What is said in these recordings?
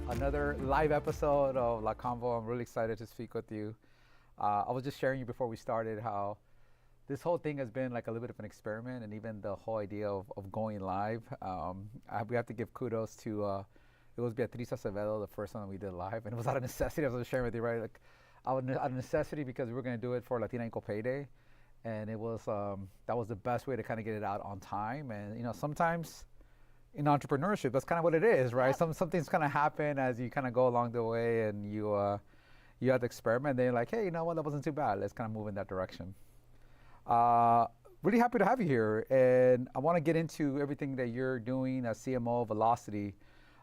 another live episode of La Convo. I'm really excited to speak with you. I was just sharing you before we started how this whole thing has been like a little bit of an experiment, and even the whole idea of going live. We have to give kudos to, it was Beatriz Acevedo, the first one we did live, and it was out of necessity. I was sharing with you, right? Like out of necessity because we were going to do it for Latino Pay Day, and it was that was the best way to kind of get it out on time. And sometimes in entrepreneurship, that's kind of what it is, right? Yep. Something's kind of happen as you kind of go along the way, and you have to experiment. Then you're like, hey, you know what? That wasn't too bad. Let's kind of move in that direction. Really happy to have you here, and I want to get into everything that you're doing as CMO of Velocity.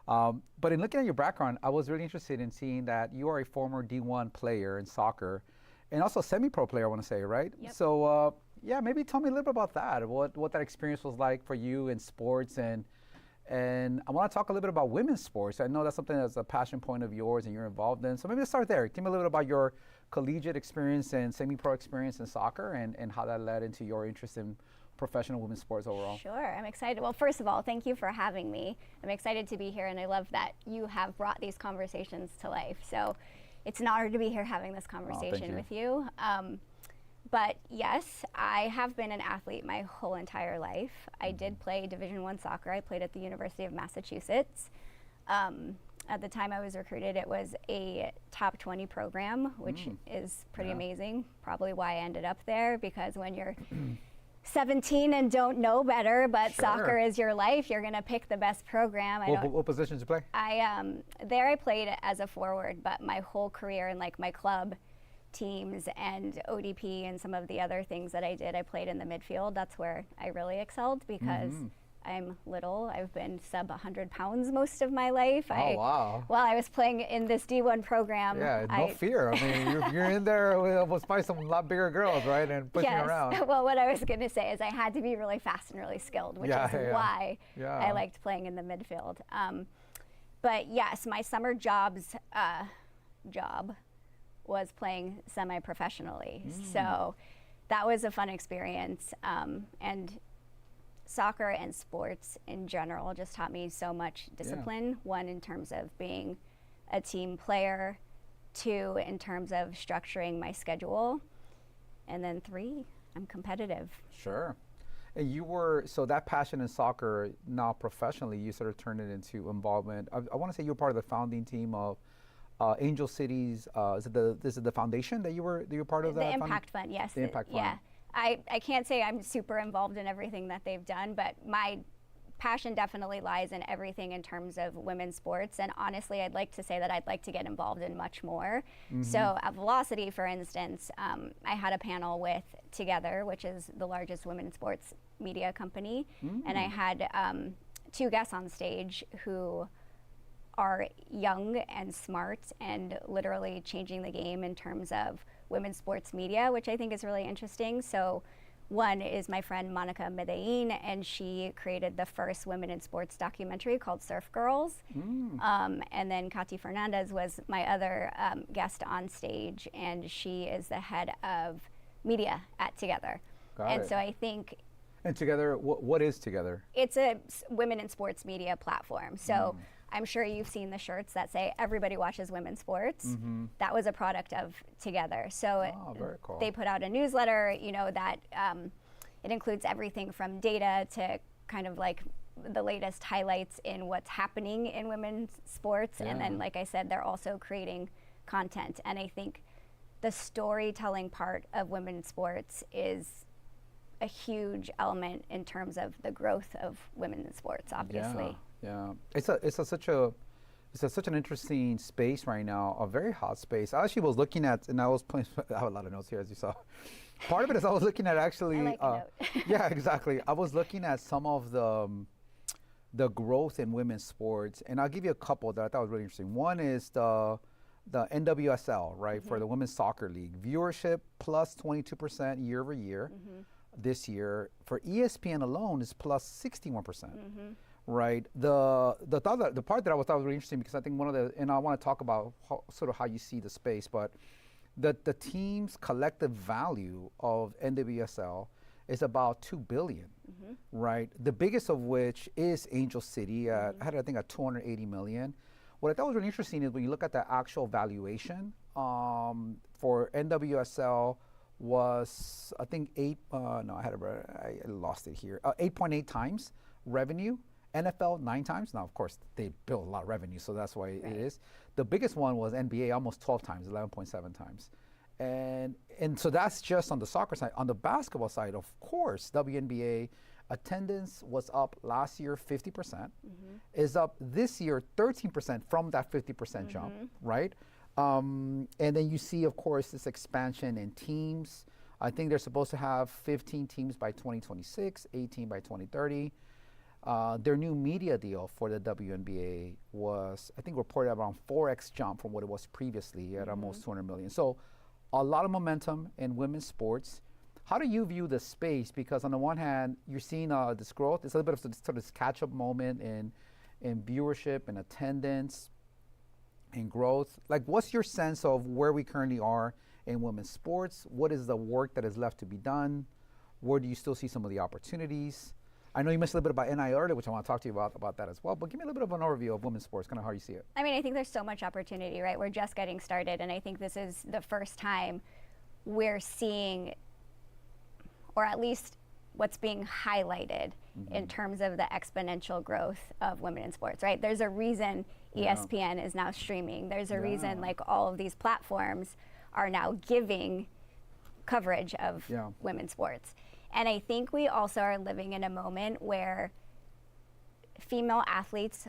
But in looking at your background, I was really interested in seeing that you are a former D1 player in soccer, and also semi-pro player, I want to say, right? Yep. So yeah, maybe tell me a little bit about that. What that experience was like for you in sports, and I want to talk a little bit about women's sports. I know that's something that's a passion point of yours and you're involved in. So maybe let's start there. Tell me a little bit about your collegiate experience and semi-pro experience in soccer, and how that led into your interest in professional women's sports overall. Sure, I'm excited. Well, first of all, thank you for having me. I'm excited to be here, and I love that you have brought these conversations to life. So it's an honor to be here having this conversation with you. But yes, I have been an athlete my whole entire life. I did play Division I soccer. I played at the University of Massachusetts. At the time I was recruited, it was a top 20 program, which is pretty amazing. Probably why I ended up there, because when you're 17 and don't know better, but soccer is your life, you're going to pick the best program. What position did you play? I played as a forward, but my whole career in like my club teams and ODP and some of the other things that I did, I played in the midfield. That's where I really excelled, because I'm little. I've been sub 100 pounds most of my life. Wow. While I was playing in this D1 program. Yeah, no fear. I mean, you're in there with probably some lot bigger girls, right? And pushing around. Well, what I was going to say is I had to be really fast and really skilled, which is why I liked playing in the midfield. But yes, my summer job was playing semi-professionally. So that was a fun experience. And soccer and sports in general just taught me so much discipline. One, in terms of being a team player. Two, in terms of structuring my schedule. And then three, I'm competitive. Sure. And so that passion in soccer, now professionally, you sort of turned it into involvement. I want to say you were part of the founding team of Angel Cities. Is it the foundation that you were part of? The Impact Fund, yes. The Impact Fund. Yeah. I can't say I'm super involved in everything that they've done, but my passion definitely lies in everything in terms of women's sports. And honestly, I'd like to say that I'd like to get involved in much more. So at Velocity, for instance, I had a panel with Together, which is the largest women's sports media company. And I had two guests on stage who are young and smart and literally changing the game in terms of women's sports media, which I think is really interesting. So one is my friend Monica Medellin, and she created the first women in sports documentary called Surf Girls. And then Katy Fernandez was my other guest on stage, and she is the head of media at Together. So I think... And Together, what is Together? It's a women in sports media platform. So I'm sure you've seen the shirts that say everybody watches women's sports. That was a product of Together. So very cool. They put out a newsletter, that it includes everything from data to kind of like the latest highlights in what's happening in women's sports. And then, like I said, they're also creating content. And I think the storytelling part of women's sports is a huge element in terms of the growth of women in sports, obviously. Yeah, it's such an interesting space right now, a very hot space. I actually was looking at, and I have a lot of notes here, as you saw. Part of it is I was looking at actually. I like a note. Yeah, exactly. I was looking at some of the growth in women's sports, and I'll give you a couple that I thought was really interesting. One is the NWSL, right, for the Women's Soccer League. Viewership plus 22% year over year. This year. For ESPN alone is plus 61%. Right. The part that I thought was really interesting, because I think and I want to talk about how you see the space, but the team's collective value of NWSL is about $2 billion, right? The biggest of which is Angel City, I think at $280 million. what I thought was really interesting is when you look at the actual valuation for NWSL was, I think, no, I lost it here, 8.8 times revenue. NFL 9 times. Now, of course, they build a lot of revenue, so that's why it is. The biggest one was NBA, almost 12 times, 11.7 times. And so that's just on the soccer side. On the basketball side, of course, WNBA attendance was up last year 50%, is up this year 13% from that 50% jump, right? And then you see, of course, this expansion in teams. I think they're supposed to have 15 teams by 2026, 18 by 2030. Their new media deal for the WNBA was, I think, reported around 4x jump from what it was previously at almost 200 million. So a lot of momentum in women's sports. How do you view the space? Because on the one hand, you're seeing this growth. It's a little bit of sort of this catch-up moment in viewership and attendance and growth. Like, what's your sense of where we currently are in women's sports? What is the work that is left to be done? Where do you still see some of the opportunities? I know you mentioned a little bit about NI earlier, which I want to talk to you about that as well, but give me a little bit of an overview of women's sports, kind of how you see it. I mean, I think there's so much opportunity, right? We're just getting started, and I think this is the first time we're seeing, or at least what's being highlighted in terms of the exponential growth of women in sports, right? There's a reason ESPN is now streaming. There's a reason like all of these platforms are now giving coverage of women's sports. And I think we also are living in a moment where female athletes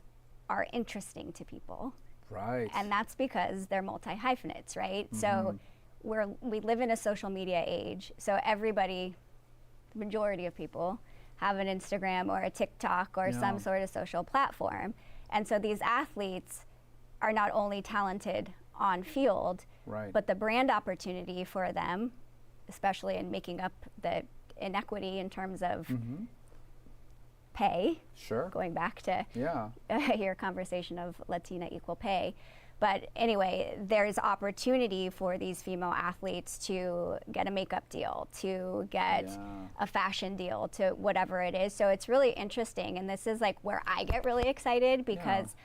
are interesting to people. Right. And that's because they're multi-hyphenates, right? So we live in a social media age. So everybody, the majority of people, have an Instagram or a TikTok or some sort of social platform. And so these athletes are not only talented on field, but the brand opportunity for them, especially in making up the inequity in terms of pay. Sure. Going back to your conversation of Latina equal pay. But anyway, there's opportunity for these female athletes to get a makeup deal, to get a fashion deal, to whatever it is. So it's really interesting. And this is like where I get really excited because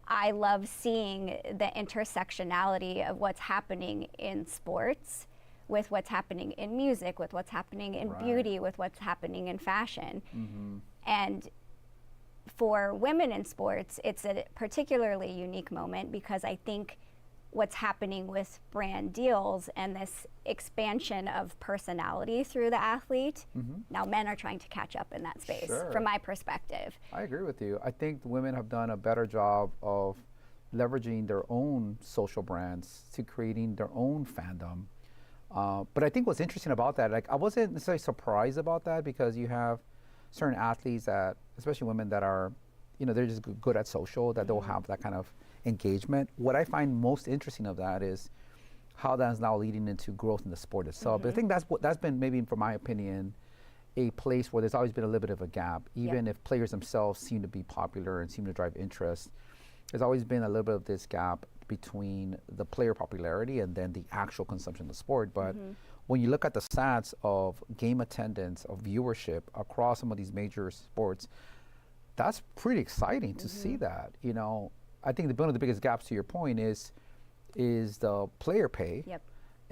I love seeing the intersectionality of what's happening in sports with what's happening in music, with what's happening in beauty, with what's happening in fashion. And for women in sports, it's a particularly unique moment because I think what's happening with brand deals and this expansion of personality through the athlete, now men are trying to catch up in that space, from my perspective. I agree with you. I think the women have done a better job of leveraging their own social brands to creating their own fandom. But I think what's interesting about that, like I wasn't necessarily surprised about that because you have certain athletes that, especially women that are, you know, they're just good at social, that they'll have that kind of engagement. What I find most interesting of that is how that is now leading into growth in the sport itself. But I think that's been maybe, from my opinion, a place where there's always been a little bit of a gap. Even if players themselves seem to be popular and seem to drive interest, there's always been a little bit of this gap between the player popularity and then the actual consumption of the sport. But when you look at the stats of game attendance, of viewership across some of these major sports, that's pretty exciting to see that. You know, I think one of the biggest gaps, to your point, is the player pay.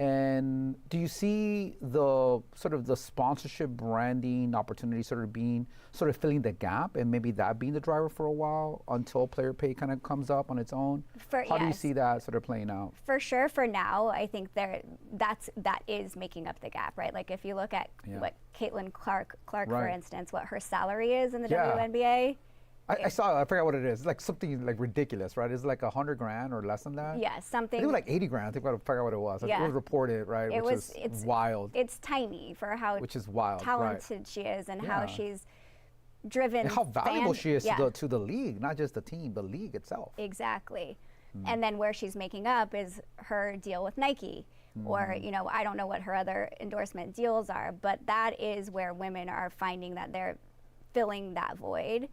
And do you see the sort of the sponsorship branding opportunity sort of filling the gap, and maybe that being the driver for a while until player pay kind of comes up on its own? How do you see that sort of playing out? For sure, for now, I think that is making up the gap, right? Like if you look at what Caitlin Clark, for instance, what her salary is in the WNBA. I forgot what it is. It's like something like ridiculous, right? It's like $100,000 or less than that. Yeah, something. I think it was like $80,000. I think I forgot what it was. It was reported, right? It's wild. It's tiny for how talented she is and how she's driven. And how valuable she is to the league, not just the team, the league itself. Exactly. And then where she's making up is her deal with Nike. Or, you know, I don't know what her other endorsement deals are, but that is where women are finding that they're filling that void.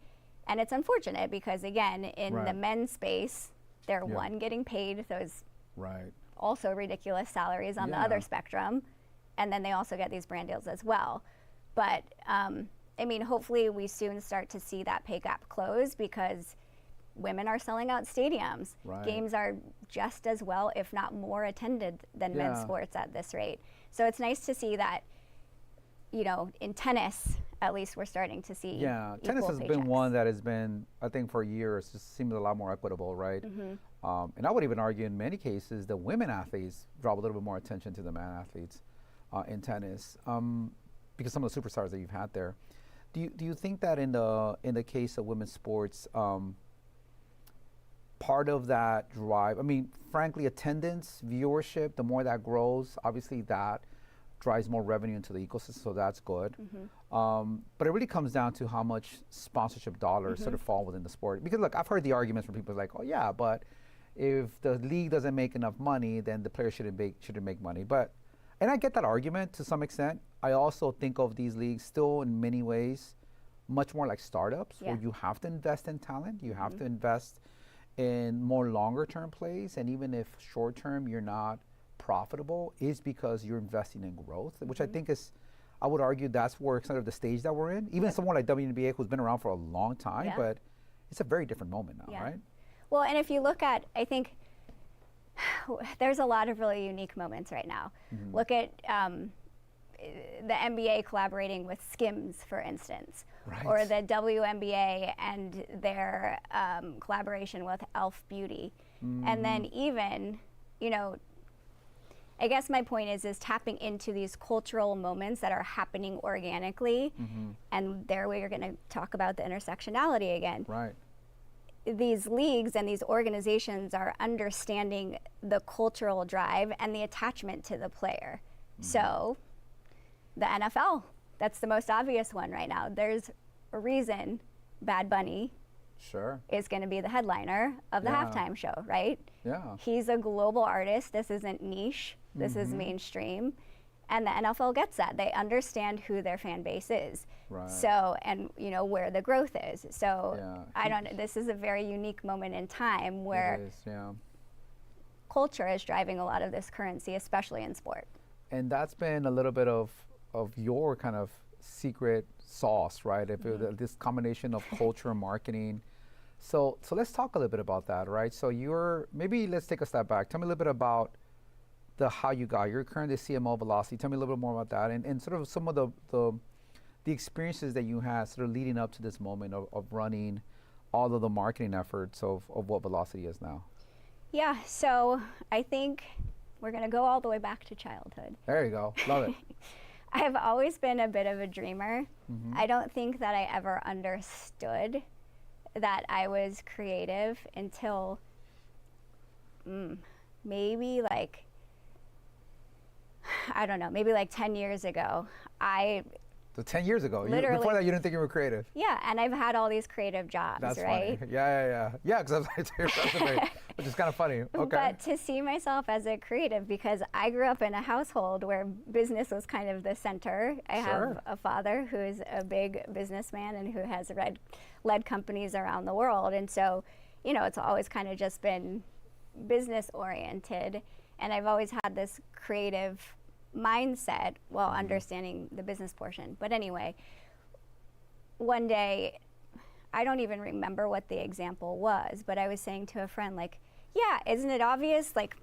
And it's unfortunate because, again, in the men's space, they're getting paid those also ridiculous salaries on the other spectrum, and then they also get these brand deals as well. But, I mean, hopefully we soon start to see that pay gap close because women are selling out stadiums. Right. Games are just as well, if not more attended than men's Yeah. sports at this rate. So it's nice to see that, you know, in tennis, at least we're starting to see. Yeah, tennis has been one that has been, I think, for years, just seems a lot more equitable, right? And I would even argue in many cases the women athletes draw a little bit more attention to the man athletes in tennis because some of the superstars that you've had there. Do you think that in the case of women's sports, part of that drive, I mean, frankly, attendance, viewership, the more that grows, obviously that drives more revenue into the ecosystem, so that's good. But it really comes down to how much sponsorship dollars sort of fall within the sport. Because look, I've heard the arguments from people like, oh yeah, but if the league doesn't make enough money, then the players shouldn't make money. And I get that argument to some extent. I also think of these leagues still in many ways much more like startups where you have to invest in talent, you have to invest in more longer term plays, and even if short term you're not profitable, is because you're investing in growth, which I think is, I would argue that's where sort of the stage that we're in. Even someone like WNBA who's been around for a long time, but it's a very different moment now, right? Well, and if you look at, I think there's a lot of really unique moments right now. Look at the NBA collaborating with Skims, for instance, or the WNBA and their collaboration with Elf Beauty. And then even, you know, I guess my point is tapping into these cultural moments that are happening organically. And there we are going to talk about the intersectionality again. Right. These leagues and these organizations are understanding the cultural drive and the attachment to the player. So the NFL, that's the most obvious one right now. There's a reason Bad Bunny is going to be the headliner of the halftime show, right? He's a global artist. This isn't niche. This is mainstream. And the NFL gets that. They understand who their fan base is. So, and you know, where the growth is. So I don't know, this is a very unique moment in time where culture is driving a lot of this currency, especially in sport. And that's been a little bit of your kind of secret sauce, right? This combination of culture and marketing. So let's talk a little bit about that, right? So maybe let's take a step back. Tell me a little bit about how you got. You're currently CMO of Velocity. Tell me a little bit more about that and sort of some of the experiences that you had sort of leading up to this moment of running all of the marketing efforts of what Velocity is now. Yeah, so I think we're going to go all the way back to childhood. There you go. Love it. I've always been a bit of a dreamer. I don't think that I ever understood that I was creative until maybe like, I don't know, maybe like 10 years ago. So 10 years ago, before that you didn't think you were creative? Yeah, and I've had all these creative jobs, That's right? Funny. Yeah, because I was like, your resume, which is kind of funny. Okay. But to see myself as a creative, because I grew up in a household where business was kind of the center. I have a father who is a big businessman and who has led companies around the world. And so, you know, it's always kind of just been business oriented. And I've always had this creative mindset while understanding the business portion. But anyway, one day, I don't even remember what the example was, but I was saying to a friend, like, yeah, isn't it obvious? Like,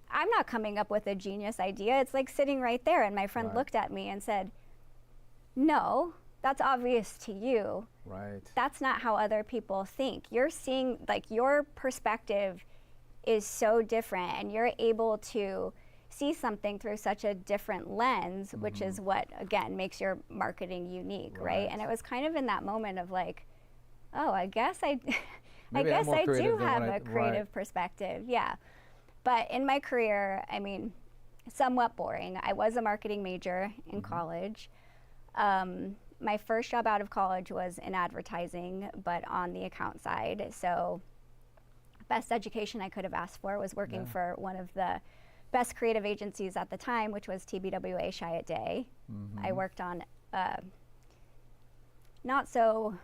I'm not coming up with a genius idea. It's like sitting right there. And my friend looked at me and said, no, that's obvious to you. That's not how other people think. You're seeing, like, your perspective is so different, and you're able to see something through such a different lens, which is what, again, makes your marketing unique, right? And it was kind of in that moment of like, oh, I guess I do have a creative perspective, yeah. But in my career, I mean, somewhat boring. I was a marketing major in college. My first job out of college was in advertising, but on the account side. So best education I could have asked for was working for one of the best creative agencies at the time, which was TBWA Chiat Day. I worked on not so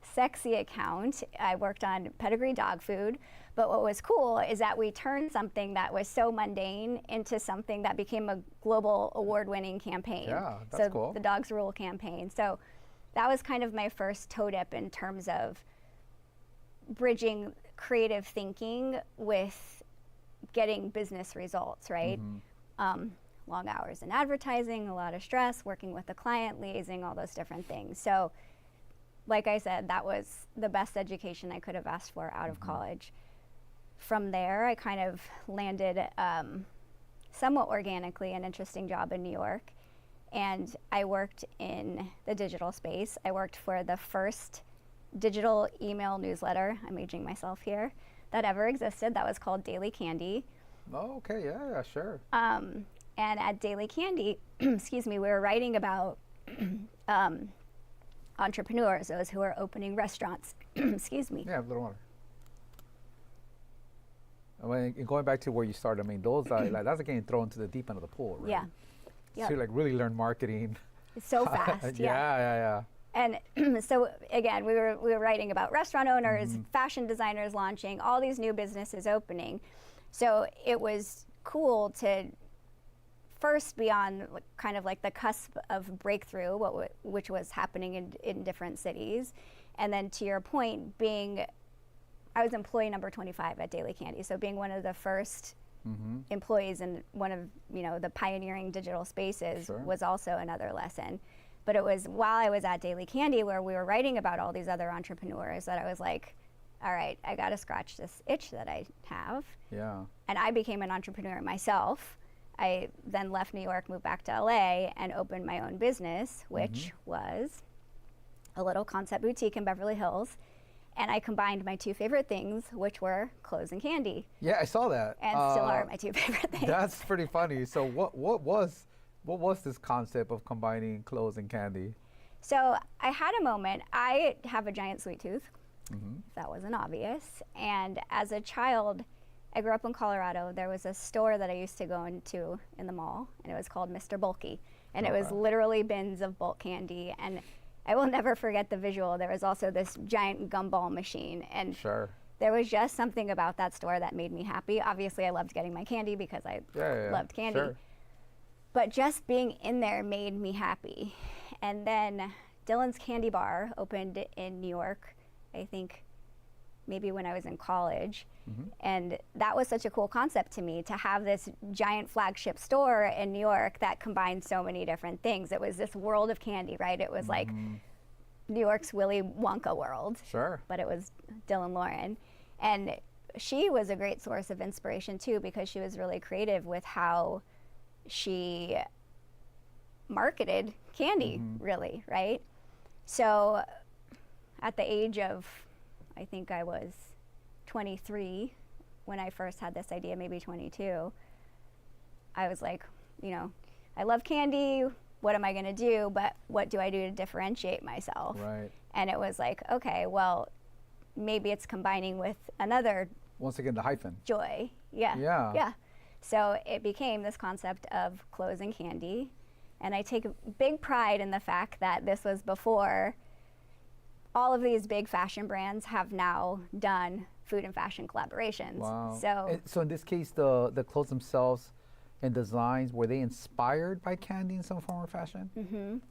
sexy account. I worked on pedigree dog food, but what was cool is that we turned something that was so mundane into something that became a global award-winning campaign. Yeah, that's cool. The Dogs Rule campaign. So that was kind of my first toe dip in terms of bridging creative thinking with getting business results, right? Long hours in advertising, a lot of stress, working with the client, liaising, all those different things. So like I said, that was the best education I could have asked for out of college. From there, I kind of landed somewhat organically an interesting job in New York. And I worked in the digital space. I worked for the first digital email newsletter, I'm aging myself here, that ever existed. That was called Daily Candy. Oh, okay, yeah, sure. And at Daily Candy, excuse me, we were writing about entrepreneurs, those who are opening restaurants. Excuse me. Yeah, a little water. I mean, going back to where you started, I mean, those are like that's like getting thrown to the deep end of the pool, right? Yeah. So you like really learn marketing. It's so fast. Yeah. And so again, we were writing about restaurant owners, fashion designers launching, all these new businesses opening. So it was cool to first be on kind of like the cusp of breakthrough, which was happening in different cities. And then to your point, I was employee number 25 at Daily Candy. So being one of the first employees in one of the pioneering digital spaces was also another lesson. But it was while I was at Daily Candy where we were writing about all these other entrepreneurs that I was like, all right, I got to scratch this itch that I have. Yeah. And I became an entrepreneur myself. I then left New York, moved back to LA, and opened my own business, which was a little concept boutique in Beverly Hills. And I combined my two favorite things, which were clothes and candy. Yeah, I saw that. And still are my two favorite things. That's pretty funny. So what was this concept of combining clothes and candy? So I had a moment. I have a giant sweet tooth. If that wasn't obvious. And as a child, I grew up in Colorado. There was a store that I used to go into in the mall, and it was called Mr. Bulky. And it was literally bins of bulk candy. And I will never forget the visual. There was also this giant gumball machine. And there was just something about that store that made me happy. Obviously, I loved getting my candy because I loved candy. But just being in there made me happy. And then Dylan's Candy Bar opened in New York, I think maybe when I was in college. And that was such a cool concept to me, to have this giant flagship store in New York that combined so many different things. It was this world of candy, right? It was like New York's Willy Wonka world. But it was Dylan Lauren. And she was a great source of inspiration too, because she was really creative with how she marketed candy, really, right? So at the age of, I think I was 23 when I first had this idea, maybe 22, I was like, I love candy, what am I gonna do, but what do I do to differentiate myself? And it was like, okay, well, maybe it's combining with another, once again, the hyphen. Joy, yeah. So it became this concept of clothes and candy. And I take big pride in the fact that this was before all of these big fashion brands have now done food and fashion collaborations. Wow. So in this case, the clothes themselves and designs, were they inspired by candy in some form or fashion?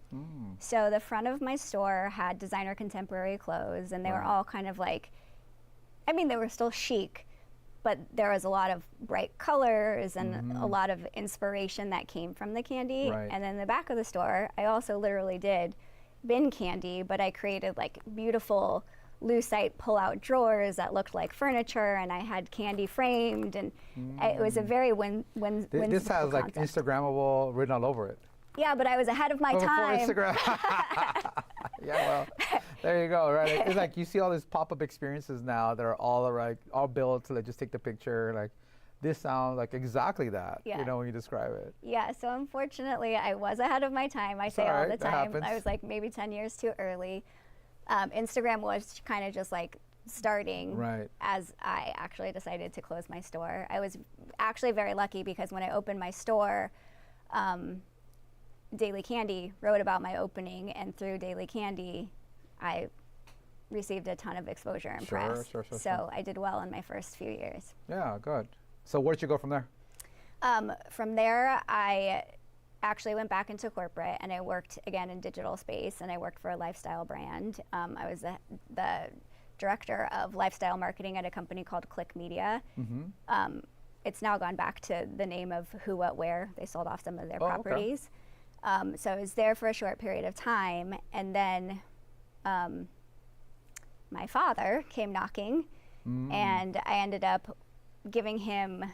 So the front of my store had designer contemporary clothes, and they were all kind of like, they were still chic, but there was a lot of bright colors and a lot of inspiration that came from the candy. And then the back of the store, I also literally did bin candy, but I created like beautiful lucite pull-out drawers that looked like furniture, and I had candy framed, and it was a very This has like Instagrammable written all over it. Yeah, but I was ahead of my time. Instagram. Yeah, well, there you go, right? It's like you see all these pop-up experiences now that are all built to like just take the picture. Like, this sounds like exactly that, when you describe it. Yeah, so unfortunately, I was ahead of my time. I say all the time. I was like maybe 10 years too early. Instagram was kind of just like starting as I actually decided to close my store. I was actually very lucky because when I opened my store, Daily Candy wrote about my opening, and through Daily Candy, I received a ton of exposure and press. So I did well in my first few years. Yeah, good. So where did you go from there? From there, I actually went back into corporate, and I worked again in digital space, and I worked for a lifestyle brand. I was the director of lifestyle marketing at a company called Click Media. It's now gone back to the name of Who, What, Where. They sold off some of their properties. So I was there for a short period of time, and then my father came knocking, and I ended up giving him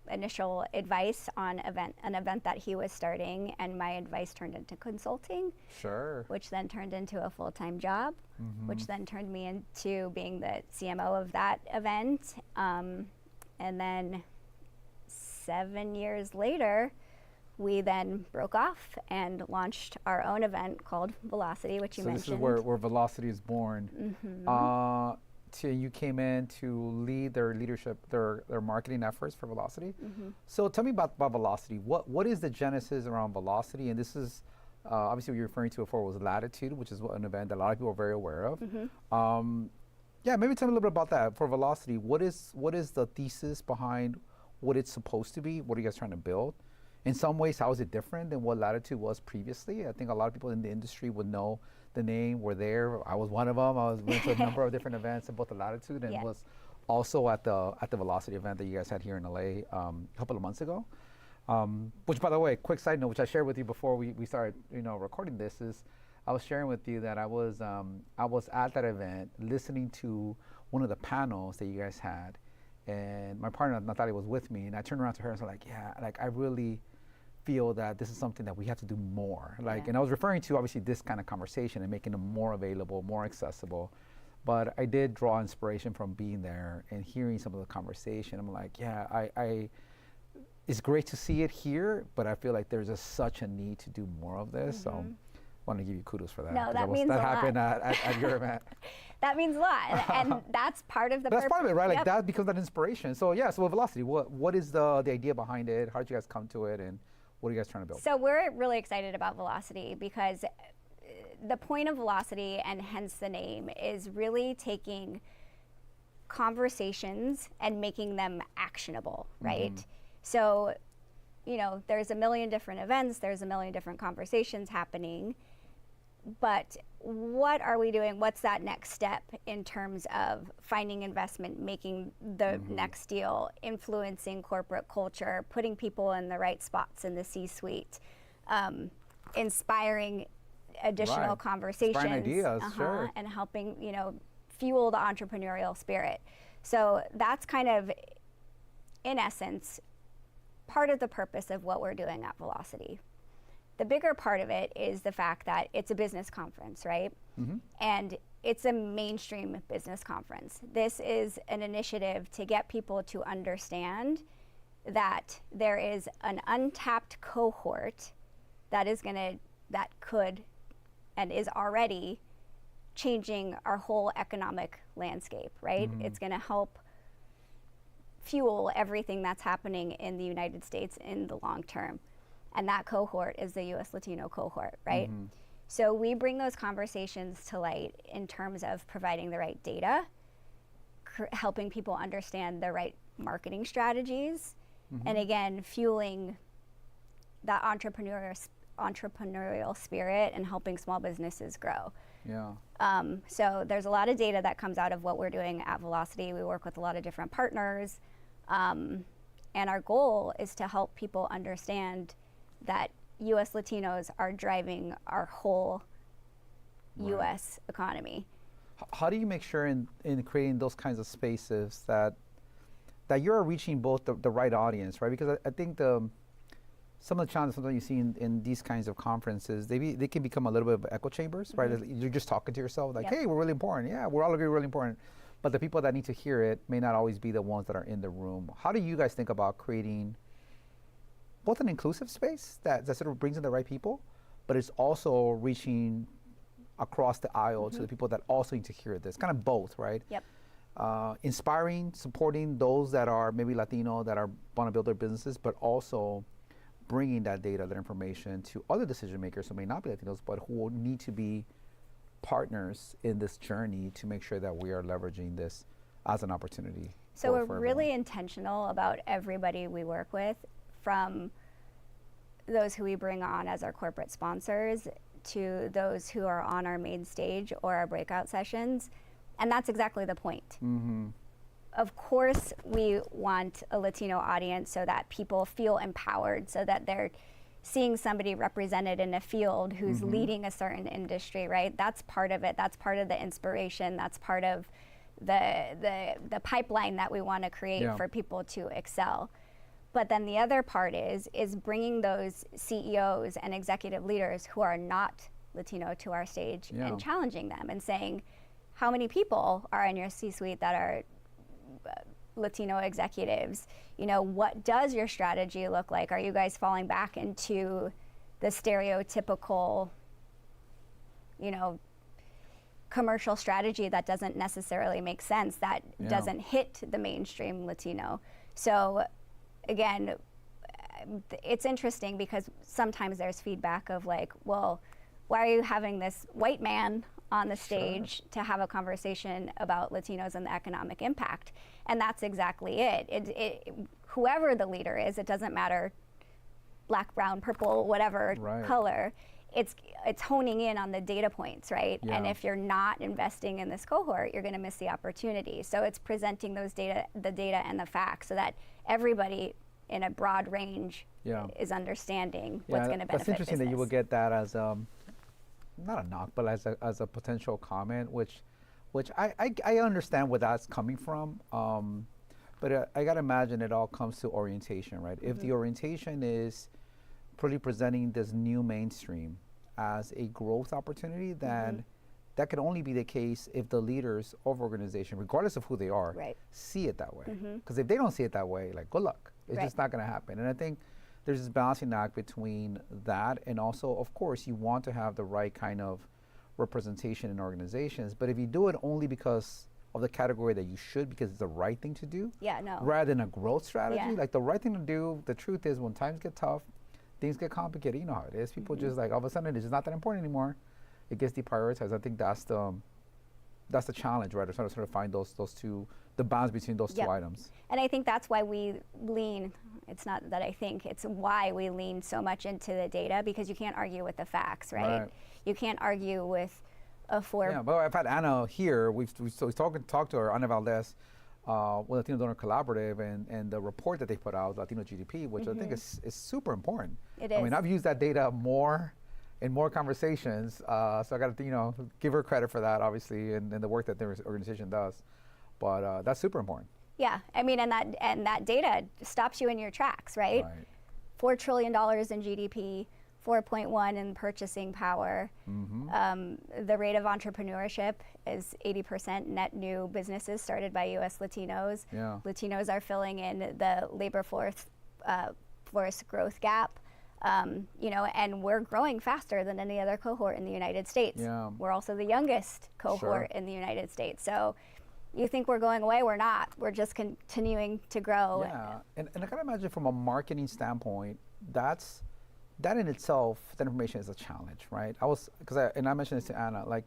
initial advice on an event that he was starting, and my advice turned into consulting, which then turned into a full-time job, which then turned me into being the CMO of that event, and then 7 years later, we then broke off and launched our own event called Velocity, which you mentioned. So this is where Velocity is born. You came in to lead their leadership, their marketing efforts for Velocity. So tell me about Velocity. What is the genesis around Velocity? And this is, obviously what you're referring to before was Latitude, which is an event that a lot of people are very aware of. Yeah, maybe tell me a little bit about that. For Velocity, what is the thesis behind what it's supposed to be? What are you guys trying to build? In some ways, how is it different than what Latitude was previously? I think a lot of people in the industry would know the name, were there. I was one of them. I went to a number of different events at both the Latitude and was also at the Velocity event that you guys had here in LA a couple of months ago. Which, by the way, quick side note, which I shared with you before we started, recording this, is I was sharing with you that I was at that event listening to one of the panels that you guys had, and my partner Natalia was with me, and I turned around to her and was like, yeah, like I really feel that this is something that we have to do more. And I was referring to obviously this kind of conversation and making them more available, more accessible. But I did draw inspiration from being there and hearing some of the conversation. I'm like, yeah, I it's great to see it here, but I feel like there's just such a need to do more of this. So I want to give you kudos for that. No, that means a lot. That happened at your event. That means a lot, and that's part of the That's part of it, right? Like that becomes that inspiration. So yeah, so with Velocity, what is the idea behind it? How did you guys come to it, and what are you guys trying to build? So we're really excited about Velocity because the point of Velocity, and hence the name, is really taking conversations and making them actionable, right? So, there's a million different events, there's a million different conversations happening, but what are we doing? What's that next step in terms of finding investment, making the next deal, influencing corporate culture, putting people in the right spots in the C-suite, inspiring additional conversations, inspiring ideas, sure, and helping fuel the entrepreneurial spirit. So that's kind of, in essence, part of the purpose of what we're doing at Velocity. The bigger part of it is the fact that it's a business conference, right? And it's a mainstream business conference. This is an initiative to get people to understand that there is an untapped cohort that could and is already changing our whole economic landscape, right? It's going to help fuel everything that's happening in the United States in the long term. And that cohort is the US Latino cohort, right? So we bring those conversations to light in terms of providing the right data, helping people understand the right marketing strategies, and again, fueling that entrepreneurial spirit and helping small businesses grow. So there's a lot of data that comes out of what we're doing at Velocity. We work with a lot of different partners, and our goal is to help people understand that US Latinos are driving our whole US economy. How do you make sure in creating those kinds of spaces that you're reaching both the right audience, right? Because I think some of the challenges sometimes you see in these kinds of conferences, they can become a little bit of echo chambers, right? You're just talking to yourself like, hey, we're really important. Yeah, we're all agree we're really important. But the people that need to hear it may not always be the ones that are in the room. How do you guys think about creating both an inclusive space that sort of brings in the right people, but it's also reaching across the aisle to the people that also need to hear this? Kind of both, right? Inspiring, supporting those that are maybe Latino, that want to build their businesses, but also bringing that data, that information to other decision makers who may not be Latinos, but who will need to be partners in this journey to make sure that we are leveraging this as an opportunity. So we're really intentional about everybody we work with, from those who we bring on as our corporate sponsors to those who are on our main stage or our breakout sessions. And that's exactly the point. Mm-hmm. Of course, we want a Latino audience so that people feel empowered, so that they're seeing somebody represented in a field who's leading a certain industry, right? That's part of it. That's part of the inspiration. That's part of the pipeline that we want to create for people to excel. But then the other part is bringing those CEOs and executive leaders who are not Latino to our stage and challenging them and saying, how many people are in your C-suite that are Latino executives? You know, what does your strategy look like? Are you guys falling back into the stereotypical, you know, commercial strategy that doesn't necessarily make sense, that doesn't hit the mainstream Latino? So again, it's interesting because sometimes there's feedback of like, well, why are you having this white man on the stage to have a conversation about Latinos and the economic impact? And that's exactly it. Whoever the leader is, it doesn't matter, black, brown, purple, whatever color, it's honing in on the data points, right? And if you're not investing in this cohort, you're going to miss the opportunity. So it's presenting those data, the data and the facts, so that everybody in a broad range is understanding what's going to benefit That's interesting business. that you would get that as not a knock, but as a potential comment, which I understand where that's coming from. But I gotta imagine it all comes to orientation, right? If the orientation is really presenting this new mainstream as a growth opportunity, then that could only be the case if the leaders of organization, regardless of who they are, see it that way. Because if they don't see it that way, like, good luck. It's just not gonna happen. And I think there's this balancing act between that and also, of course, you want to have the right kind of representation in organizations. But if you do it only because of the category that you should, because it's the right thing to do, rather than a growth strategy, like the right thing to do, the truth is when times get tough, things get complicated. You know how it is. People just like all of a sudden it's just not that important anymore. It gets deprioritized. I think that's the challenge, right? To sort of find those two, the balance between those two items. And I think that's why we lean, it's not that I think, it's why we lean so much into the data, because you can't argue with the facts, right? You can't argue with a but I've had Anna here. We've talked to her, Ana Valdez, with Latino Donor Collaborative, and the report that they put out, Latino GDP, which I think is super important. It is. I mean, I've used that data more in more conversations, so I got to give her credit for that, obviously, and the work that their organization does. But that's super important. Yeah, I mean, and that data stops you in your tracks, right? $4 trillion in GDP, 4.1 in purchasing power. The rate of entrepreneurship is 80% net new businesses started by U.S. Latinos. Latinos are filling in the labor force growth gap. And we're growing faster than any other cohort in the United States. We're also the youngest cohort in the United States. So you think we're going away? We're not. We're just continuing to grow. And I can imagine from a marketing standpoint, that in itself, that information is a challenge, right? I mentioned this to Anna, like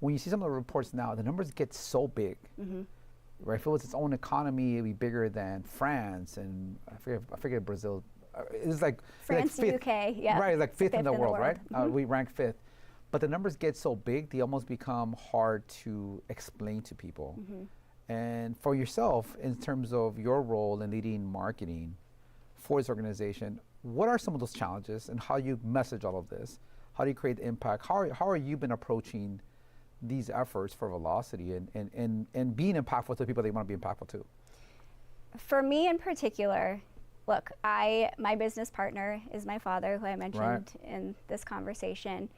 when you see some of the reports now, the numbers get so big, right? If it was its own economy, it'd be bigger than France and I forget Brazil. It's like France, like UK, right, like fifth in the world, right? We rank fifth, but the numbers get so big, they almost become hard to explain to people. And for yourself, in terms of your role in leading marketing for this organization, what are some of those challenges and how you message all of this? How do you create impact? How are you been approaching these efforts for velocity and being impactful to the people that you want to be impactful to? For me in particular, look, my business partner is my father, who I mentioned in this conversation.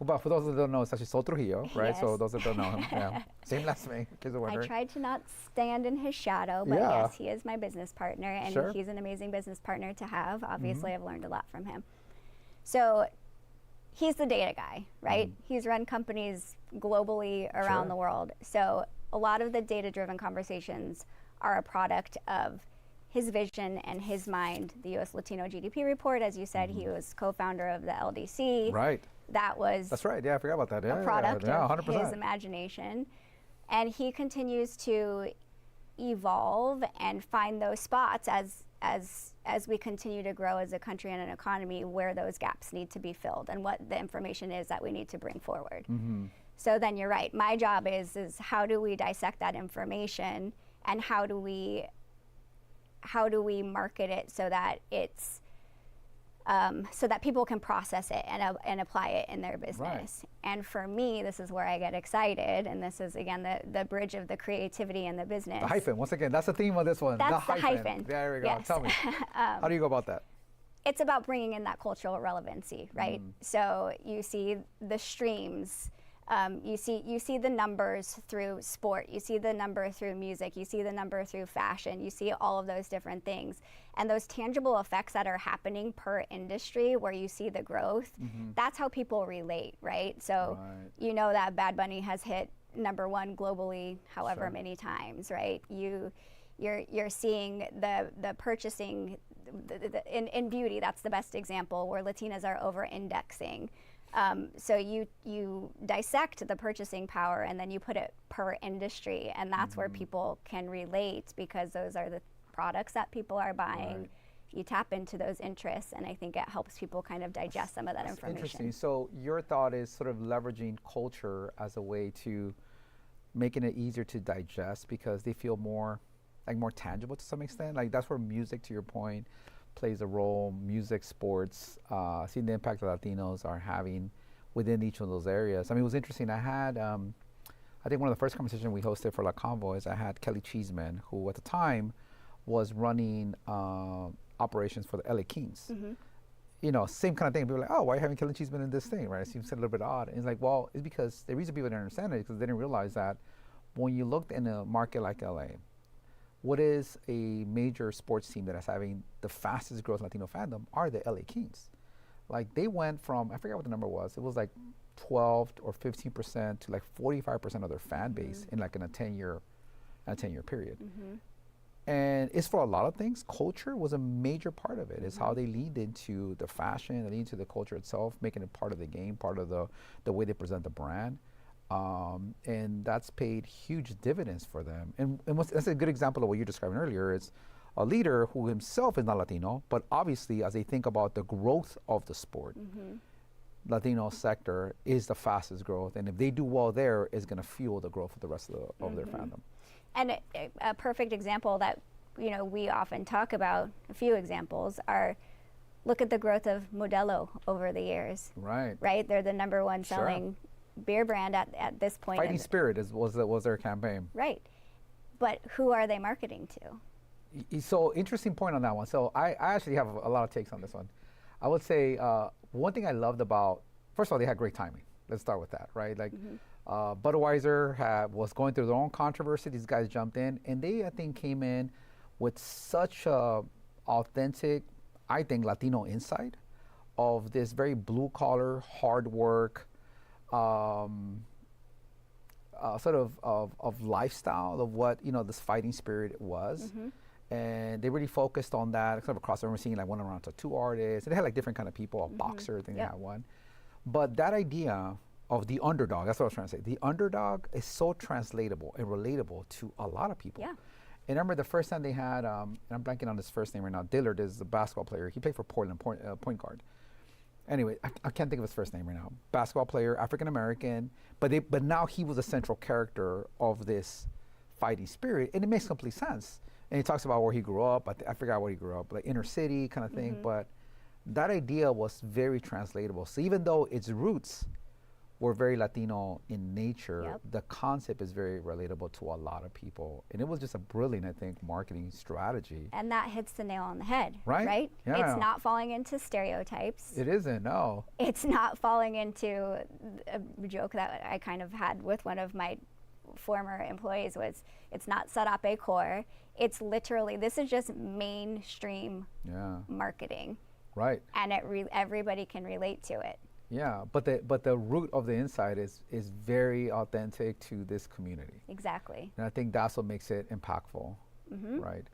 But for those that don't know, it's actually Trujillo, right? So those that don't know him, same last name. I tried to not stand in his shadow, but yes, he is my business partner, and he's an amazing business partner to have. Obviously, I've learned a lot from him. So he's the data guy, right? He's run companies globally around the world. So a lot of the data-driven conversations are a product of his vision and his mind. The U.S. Latino GDP report, as you said, he was co-founder of the LDC. That's right. Yeah, I forgot about that. A product of his imagination. And he continues to evolve and find those spots as we continue to grow as a country and an economy where those gaps need to be filled and what the information is that we need to bring forward. So then you're right. My job is how do we dissect that information, and how do we market it so that it's so that people can process it and apply it in their business. Right. And for me, this is where I get excited, and this is again the bridge of the creativity and the business. The hyphen, once again, that's the theme of this one. That's the the hyphen. There we go. Yes. Tell me, how do you go about that? It's about bringing in that cultural relevancy, right? So you see the streams. You see the numbers through sport, you see the number through music, you see the number through fashion, you see all of those different things. And those tangible effects that are happening per industry where you see the growth, that's how people relate, right? So you know that Bad Bunny has hit #1 globally however many times, right? You're seeing the purchasing, in beauty, that's the best example, where Latinas are over-indexing. So you dissect the purchasing power and then you put it per industry, and that's where people can relate, because those are the products that people are buying. Right. You tap into those interests, and I think it helps people kind of digest some of that information. Interesting. So your thought is sort of leveraging culture as a way to making it easier to digest, because they feel more tangible to some extent. Like that's where music, to your point, plays a role. Music, sports, seeing the impact that Latinos are having within each of those areas. I mean, it was interesting. I had, I think one of the first conversations we hosted for La Convo is I had Kelly Cheeseman, who at the time was running operations for the LA Kings. You know, same kind of thing. People were like, oh, why are you having Kelly Cheeseman in this thing, right? It seems a little bit odd. And it's like, well, it's because the reason people didn't understand it is because they didn't realize that when you looked in a market like LA, what is a major sports team that is having the fastest growth Latino fandom are the LA Kings. Like they went from, I forget what the number was, it was like 12 or 15% to like 45% of their fan base in like in a 10-year period. And it's for a lot of things. Culture was a major part of it. It's how they leaned into the fashion, they leaned into the culture itself, making it part of the game, part of the way they present the brand. And that's paid huge dividends for them. And that's a good example of what you're describing earlier. Is a leader who himself is not Latino, but obviously as they think about the growth of the sport, Latino sector is the fastest growth. And if they do well there, it's going to fuel the growth of the rest of their fandom. And a perfect example that we often talk about, a few examples, are look at the growth of Modelo over the years. Right? They're the #1 selling beer brand at this point. Fighting Spirit was their campaign. Right. But who are they marketing to? So interesting point on that one. So I actually have a lot of takes on this one. I would say one thing I loved about, first of all, they had great timing. Let's start with that, right? Like Budweiser was going through their own controversy. These guys jumped in, and they, I think, came in with such a authentic, I think, Latino insight of this very blue collar, hard work, sort of lifestyle of what this fighting spirit was. And they really focused on that. Sort of across, I remember seeing like one around tattoo artists, and they had like different kind of people, a boxer, I think they had one. But that idea of the underdog, that's what I was trying to say. The underdog is so translatable and relatable to a lot of people. And I remember the first time they had, and I'm blanking on his first name right now, Dillard is the basketball player. He played for Portland, point guard. Anyway, I can't think of his first name right now. Basketball player, African American, but now he was a central character of this fighting spirit, and it makes complete sense. And he talks about where he grew up. I forgot where he grew up, like inner city kind of thing. But that idea was very translatable. So even though its roots were very Latino in nature, the concept is very relatable to a lot of people. And it was just a brilliant, I think, marketing strategy. And that hits the nail on the head, right? Yeah. It's not falling into stereotypes. It isn't, no. It's not falling into a joke that I kind of had with one of my former employees was, it's not serape core. It's literally, this is just mainstream marketing. Right. And everybody can relate to it. Yeah, but the root of the insight is very authentic to this community. Exactly. And I think that's what makes it impactful, right?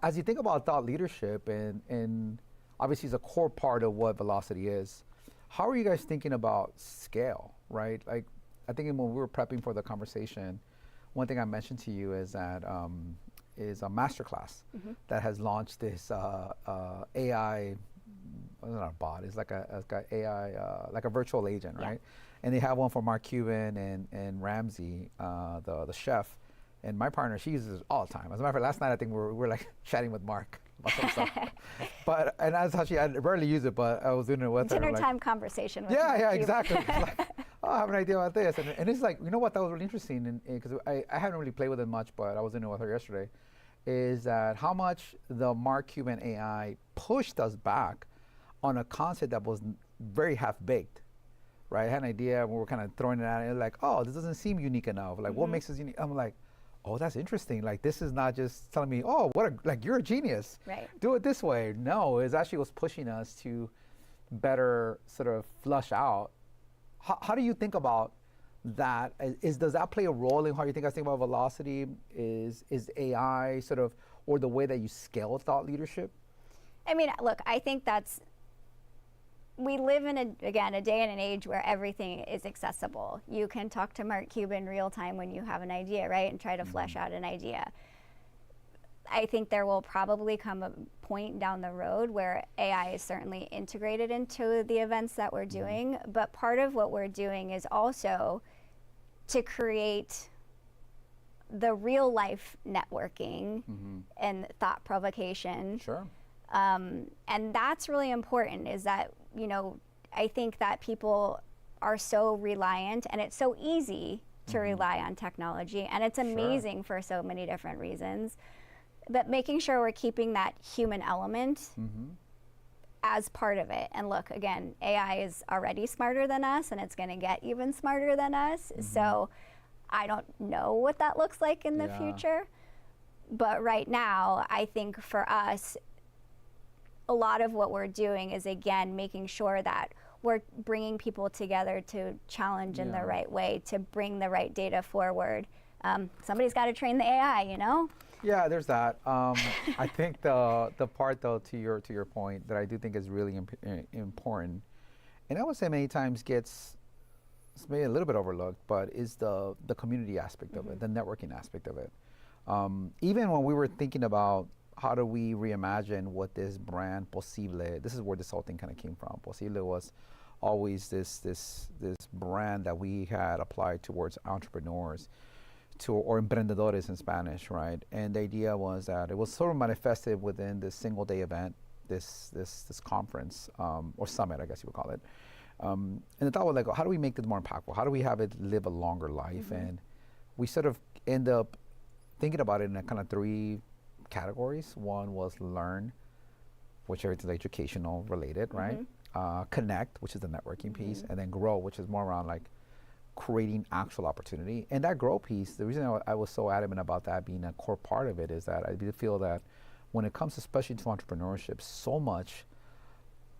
As you think about thought leadership, and obviously it's a core part of what Velocity is, how are you guys thinking about scale, right? Like, I think when we were prepping for the conversation, one thing I mentioned to you is that is a masterclass that has launched this AI well, it's not a bot. It's like a AI, like a virtual agent, right? And they have one for Mark Cuban and Ramsey, the chef. And my partner, she uses it all the time. As a matter of fact, last night I think we were like chatting with Mark about some stuff. And that's how I rarely use it, but I was doing it with her. Dinner like, time conversation with yeah, Mark Cuban. exactly. Like, oh, I have an idea about this. And it's like, you know what, that was really interesting, because I haven't really played with it much, but I was doing it with her yesterday, is that how much the Mark Cuban AI pushed us back on a concept that was very half-baked, right? I had an idea, and we were kind of throwing it at it, like, oh, this doesn't seem unique enough. Like, what makes us unique? I'm like, oh, that's interesting. Like, this is not just telling me, oh, like, you're a genius. Right. Do it this way. No, it actually was pushing us to better sort of flush out. How do you think about that? Does that play a role in how you think about velocity? Is AI sort of, or the way that you scale thought leadership? I mean, look, I think we live in, a day and an age where everything is accessible. You can talk to Mark Cuban real time when you have an idea, right? And try to flesh out an idea. I think there will probably come a point down the road where AI is certainly integrated into the events that we're doing. But part of what we're doing is also to create the real life networking and thought provocation. Sure. And that's really important, is that, I think that people are so reliant, and it's so easy to rely on technology, and it's amazing for so many different reasons. But making sure we're keeping that human element as part of it. And look, again, AI is already smarter than us, and it's going to get even smarter than us. So I don't know what that looks like in the future. But right now, I think for us, a lot of what we're doing is, again, making sure that we're bringing people together to challenge in the right way, to bring the right data forward. Somebody's got to train the AI, Yeah, there's that. I think the part, though, to your point, that I do think is really important, and I would say many times it's maybe a little bit overlooked, but is the community aspect of it, the networking aspect of it. Even when we were thinking about how do we reimagine what this brand Posible, this is where this whole thing kind of came from. Posible was always this brand that we had applied towards entrepreneurs, or emprendedores in Spanish, right? And the idea was that it was sort of manifested within this single day event, this conference, or summit, I guess you would call it. And the thought was like, how do we make this more impactful? How do we have it live a longer life? And we sort of end up thinking about it in a kind of three categories. One was learn, which is educational related, right? Connect, which is the networking piece, and then grow, which is more around like creating actual opportunity. And that grow piece, the reason I was so adamant about that being a core part of it is that I do feel that when it comes especially to entrepreneurship, so much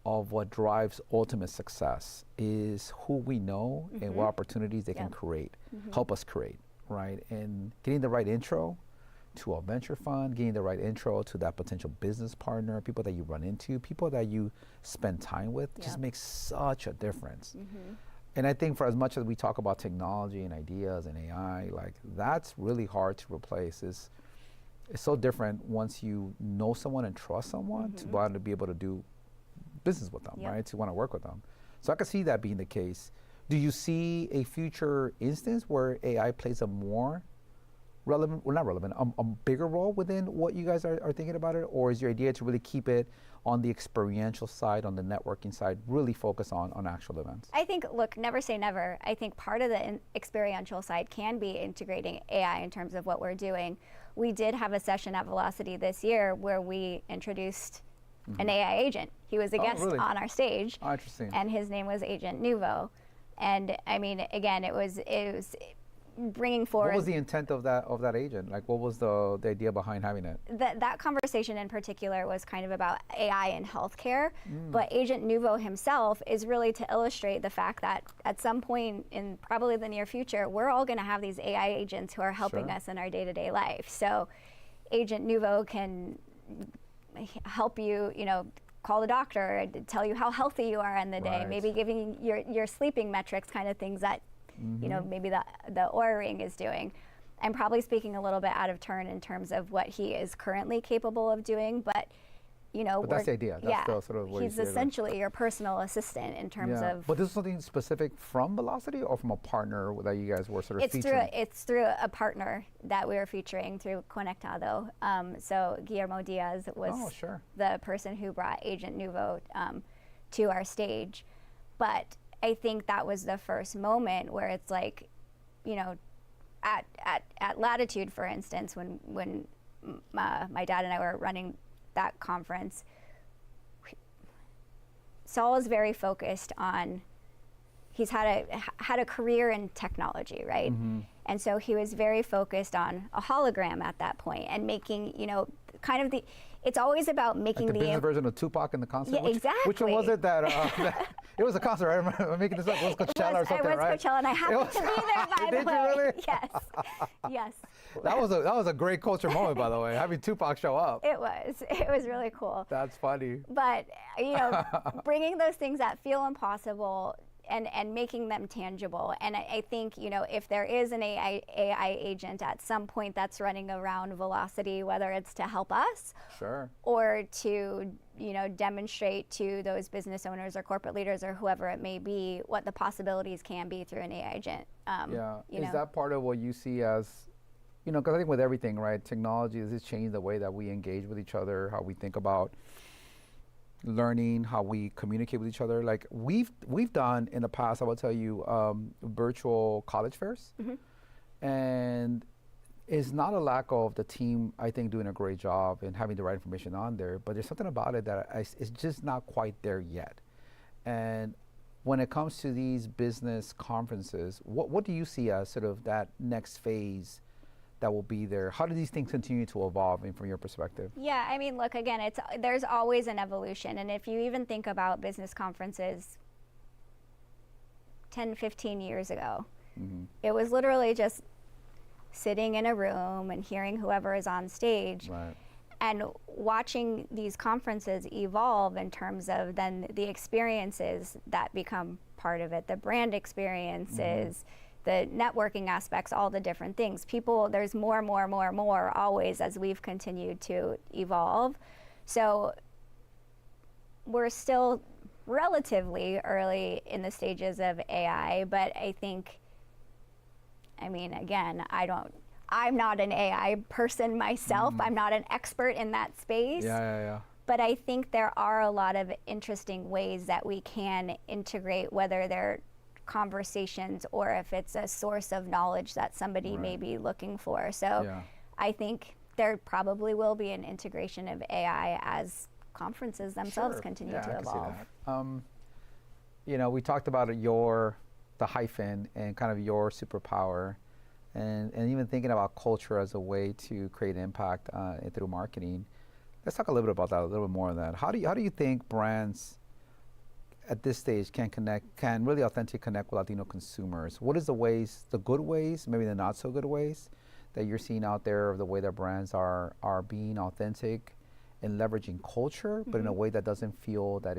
of what drives ultimate success is who we know and what opportunities they can create, help us create, right? And getting the right intro to a venture fund, getting the right intro to that potential business partner, people that you run into, people that you spend time with, just makes such a difference. And I think for as much as we talk about technology and ideas and AI, like that's really hard to replace. It's so different once you know someone and trust someone to want to be able to do business with them, right? To want to work with them. So I could see that being the case. Do you see a future instance where AI plays a more relevant, well, not relevant, a bigger role within what you guys are thinking about it? Or is your idea to really keep it on the experiential side, on the networking side, really focus on actual events? I think, look, never say never. I think part of the experiential side can be integrating AI in terms of what we're doing. We did have a session at Velocity this year where we introduced an AI agent. He was a guest on our stage. Oh, interesting. And his name was Agent Nouveau. And I mean, again, it was bringing forward. What was the intent of that agent? Like, what was the idea behind having it? That conversation in particular was kind of about AI in healthcare, but Agent Nouveau himself is really to illustrate the fact that at some point in probably the near future, we're all going to have these AI agents who are helping us in our day-to-day life. So Agent Nouveau can help you, call the doctor, tell you how healthy you are in the day, maybe giving your sleeping metrics, kind of things that maybe the Oura Ring is doing. I'm probably speaking a little bit out of turn in terms of what he is currently capable of doing, but you know, But that's the idea. That's the sort of way he's you see it. essentially your personal assistant in terms of. But this is something specific from Velocity or from a partner that you guys were sort of featuring? It's through a partner that we were featuring through Conectado. So Guillermo Diaz was the person who brought Agent Nouveau to our stage. But I think that was the first moment where it's like, you know, at Latitude, for instance, when my dad and I were running that conference, Saul is very focused on, he's had a career in technology, right? And so he was very focused on a hologram at that point and making, you know, kind of it's always about making like the business version of Tupac in the concert? Yeah, exactly. Which one was it that, it was a concert, I remember making this up, it was Coachella or something, right? It was Coachella, and I happened to be there, by the way. Did you really? Yes, yes. That was a great culture moment, by the way, having Tupac show up. It was really cool. That's funny. But, you know, bringing those things that feel impossible and making them tangible. And I think, you know, if there is an AI agent at some point that's running around Velocity, whether it's to help us or to, you know, demonstrate to those business owners or corporate leaders or whoever it may be what the possibilities can be through an AI agent. Is that part of what you see as, you know, because I think with everything, right, technology has changed the way that we engage with each other, how we think about learning, how we communicate with each other. Like we've done in the past, I will tell you, virtual college fairs, and it's not a lack of the team, I think, doing a great job and having the right information on there, but there's something about it that it's just not quite there yet. And when it comes to these business conferences, what do you see as sort of that next phase that will be there? How do these things continue to evolve from your perspective? Yeah, I mean, look, again, there's always an evolution. And if you even think about business conferences 10, 15 years ago, it was literally just sitting in a room and hearing whoever is on stage. Right. And watching these conferences evolve in terms of then the experiences that become part of it, the brand experiences, the networking aspects, all the different things. There's more always as we've continued to evolve. So we're still relatively early in the stages of AI, but I think, I mean, again, I'm not an AI person myself. I'm not an expert in that space. But I think there are a lot of interesting ways that we can integrate, whether they're conversations or if it's a source of knowledge that somebody may be looking for. So I think there probably will be an integration of AI as conferences themselves continue to evolve. You know, we talked about the hyphen and kind of your superpower, and even thinking about culture as a way to create impact through marketing. Let's talk a little bit about that, a little bit more of that. How do you think brands at this stage can really authentically connect with Latino consumers? What is the good ways, maybe the not so good ways that you're seeing out there of the way that brands are being authentic and leveraging culture, but in a way that doesn't feel that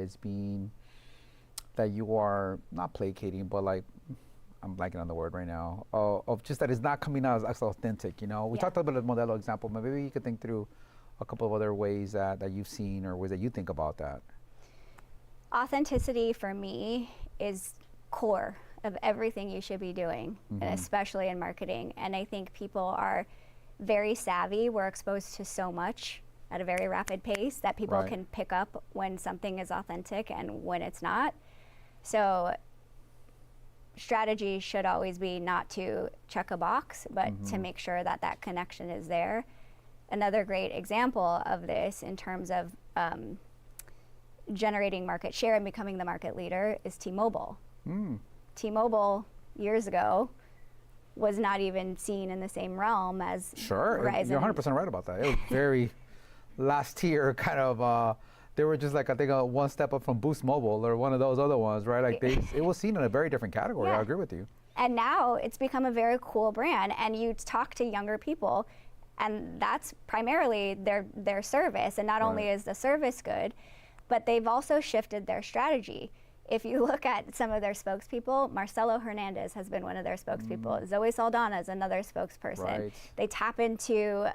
that you are not placating, but like, I'm blanking on the word right now, of just that it's not coming out as authentic, you know? We talked about the Modelo example, but maybe you could think through a couple of other ways that you've seen or ways that you think about that. Authenticity for me is core of everything you should be doing, and especially in marketing. And I think people are very savvy. We're exposed to so much at a very rapid pace that people can pick up when something is authentic and when it's not. So strategy should always be not to check a box, but to make sure that that connection is there. Another great example of this in terms of generating market share and becoming the market leader is T-Mobile. T-Mobile years ago was not even seen in the same realm as Verizon. You're 100% right about that. It was very last tier kind of, they were just like, I think one step up from Boost Mobile or one of those other ones, right? Like it was seen in a very different category. I agree with you. And now it's become a very cool brand, and you talk to younger people, and that's primarily their service. And not only is the service good, but they've also shifted their strategy. if you look at some of their spokespeople, Marcelo Hernandez has been one of their spokespeople. Zoe Saldana is another spokesperson. Right. They tap into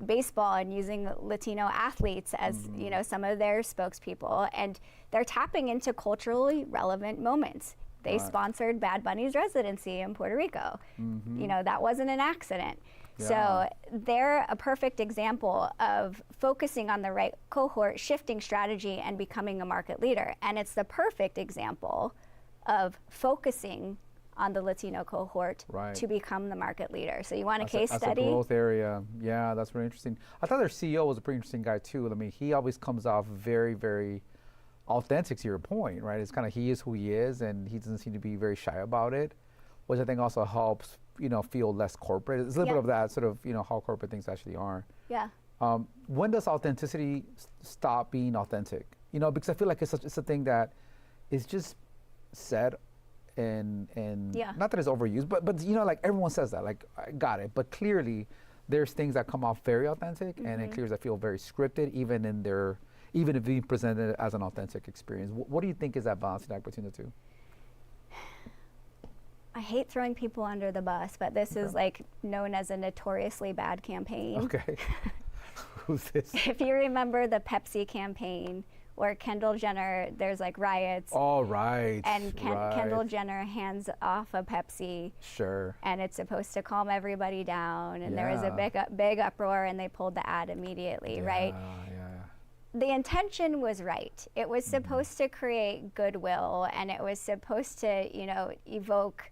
baseball and using Latino athletes as some of their spokespeople, and they're tapping into culturally relevant moments. They sponsored Bad Bunny's residency in Puerto Rico. That wasn't an accident. Yeah. So they're a perfect example of focusing on the right cohort, shifting strategy, and becoming a market leader. And it's the perfect example of focusing on the Latino cohort to become the market leader. So you want a case study? That's a growth area. Yeah, that's really interesting. I thought their CEO was a pretty interesting guy too. I mean, he always comes off very, very authentic to your point, right? It's kind of he is who he is, and he doesn't seem to be very shy about it, which I think also helps, feel less corporate. It's a little bit of that sort of, how corporate things actually are. Yeah. When does authenticity stop being authentic? Because I feel like it's a thing that is just said and not that it's overused, but like everyone says that, like, I got it. But clearly there's things that come off very authentic and then clears that feel very scripted, even if being presented as an authentic experience. What do you think is that balancing act between the two? I hate throwing people under the bus, but this is like known as a notoriously bad campaign. Okay. Who's this? If you remember the Pepsi campaign where Kendall Jenner, there's like riots. Oh, right. And Kendall Jenner hands off a Pepsi. Sure. And it's supposed to calm everybody down. And there was a big uproar, and they pulled the ad immediately, right? Yeah. The intention was right. It was supposed to create goodwill, and it was supposed to, evoke,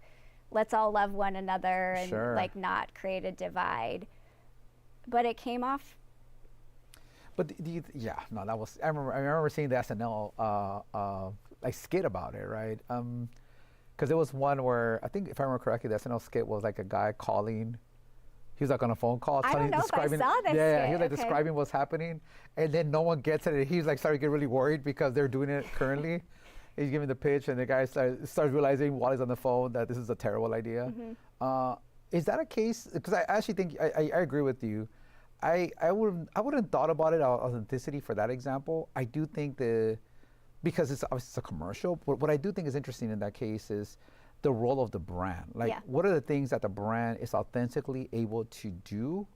let's all love one another and like not create a divide. But it came off. But that was. I remember seeing the SNL like skit about it, right? Because there was one where I think, if I remember correctly, the SNL skit was like a guy calling. He was like on a phone call, describing. I saw this. Yeah, he was like describing what's happening, and then no one gets it. And he's like starting to get really worried because they're doing it currently. He's giving the pitch, and the guy starts realizing while he's on the phone that this is a terrible idea. Is that a case? Because I actually think I agree with you. I wouldn't thought about it authenticity for that example. I do think because it's obviously a commercial. But what I do think is interesting in that case is the role of the brand. Like, what are the things that the brand is authentically able to do?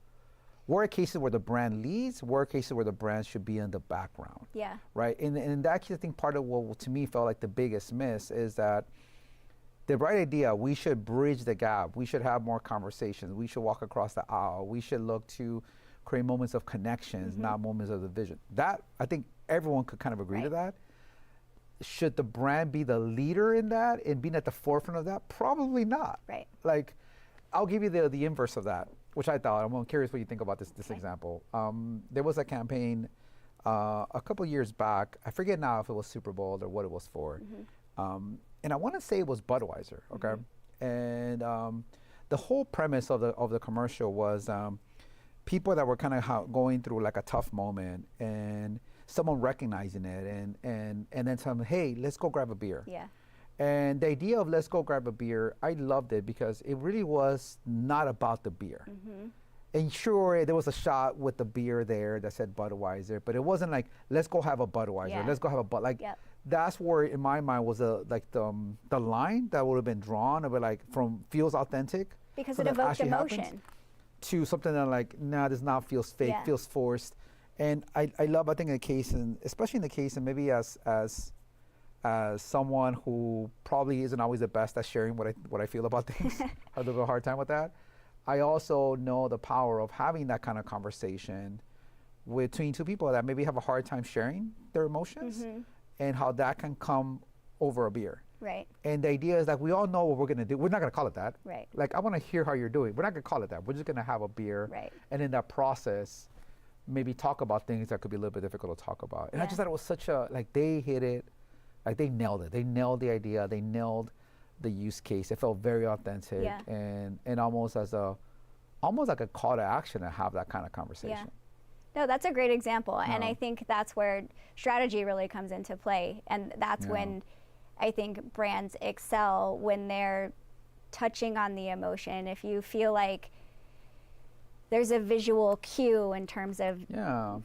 Where are cases where the brand leads? Where are cases where the brand should be in the background? Yeah. Right. And in that case, I think part of what to me felt like the biggest miss is that the right idea, we should bridge the gap. We should have more conversations. We should walk across the aisle. We should look to create moments of connections, not moments of division. That, I think everyone could kind of agree to that. Should the brand be the leader in that and being at the forefront of that? Probably not. Right. Like, I'll give you the inverse of that, which I thought, I'm curious what you think about this example. There was a campaign a couple years back. I forget now if it was Super Bowl or what it was for. And I want to say it was Budweiser, okay? And the whole premise of the commercial was people that were kind of going through like a tough moment, and someone recognizing it, and then telling, hey, let's go grab a beer. Yeah. And the idea of let's go grab a beer, I loved it because it really was not about the beer. And sure, there was a shot with the beer there that said Budweiser, but it wasn't like, let's go have a Budweiser, let's go have a Bud. Like, that's where in my mind was the line that would have been drawn of it, like, from feels authentic. Because it evoked emotion. To something that like, nah, this now feels fake, feels forced. And I love, I think, in the case, and especially in the case, and maybe as someone who probably isn't always the best at sharing what I feel about things, I have a little hard time with that. I also know the power of having that kind of conversation between two people that maybe have a hard time sharing their emotions, and how that can come over a beer. Right. And the idea is that we all know what we're going to do. We're not going to call it that. Right. Like, I want to hear how you're doing. We're not going to call it that. We're just going to have a beer. Right. And in that process, maybe talk about things that could be a little bit difficult to talk about. And I just thought it was such a, like, they hit it, like, they nailed it. They nailed the idea. They nailed the use case. It felt very authentic, and almost like a call to action to have that kind of conversation. Yeah. No, that's a great example. And I think that's where strategy really comes into play. And that's when I think brands excel, when they're touching on the emotion. If you feel like there's a visual cue in terms of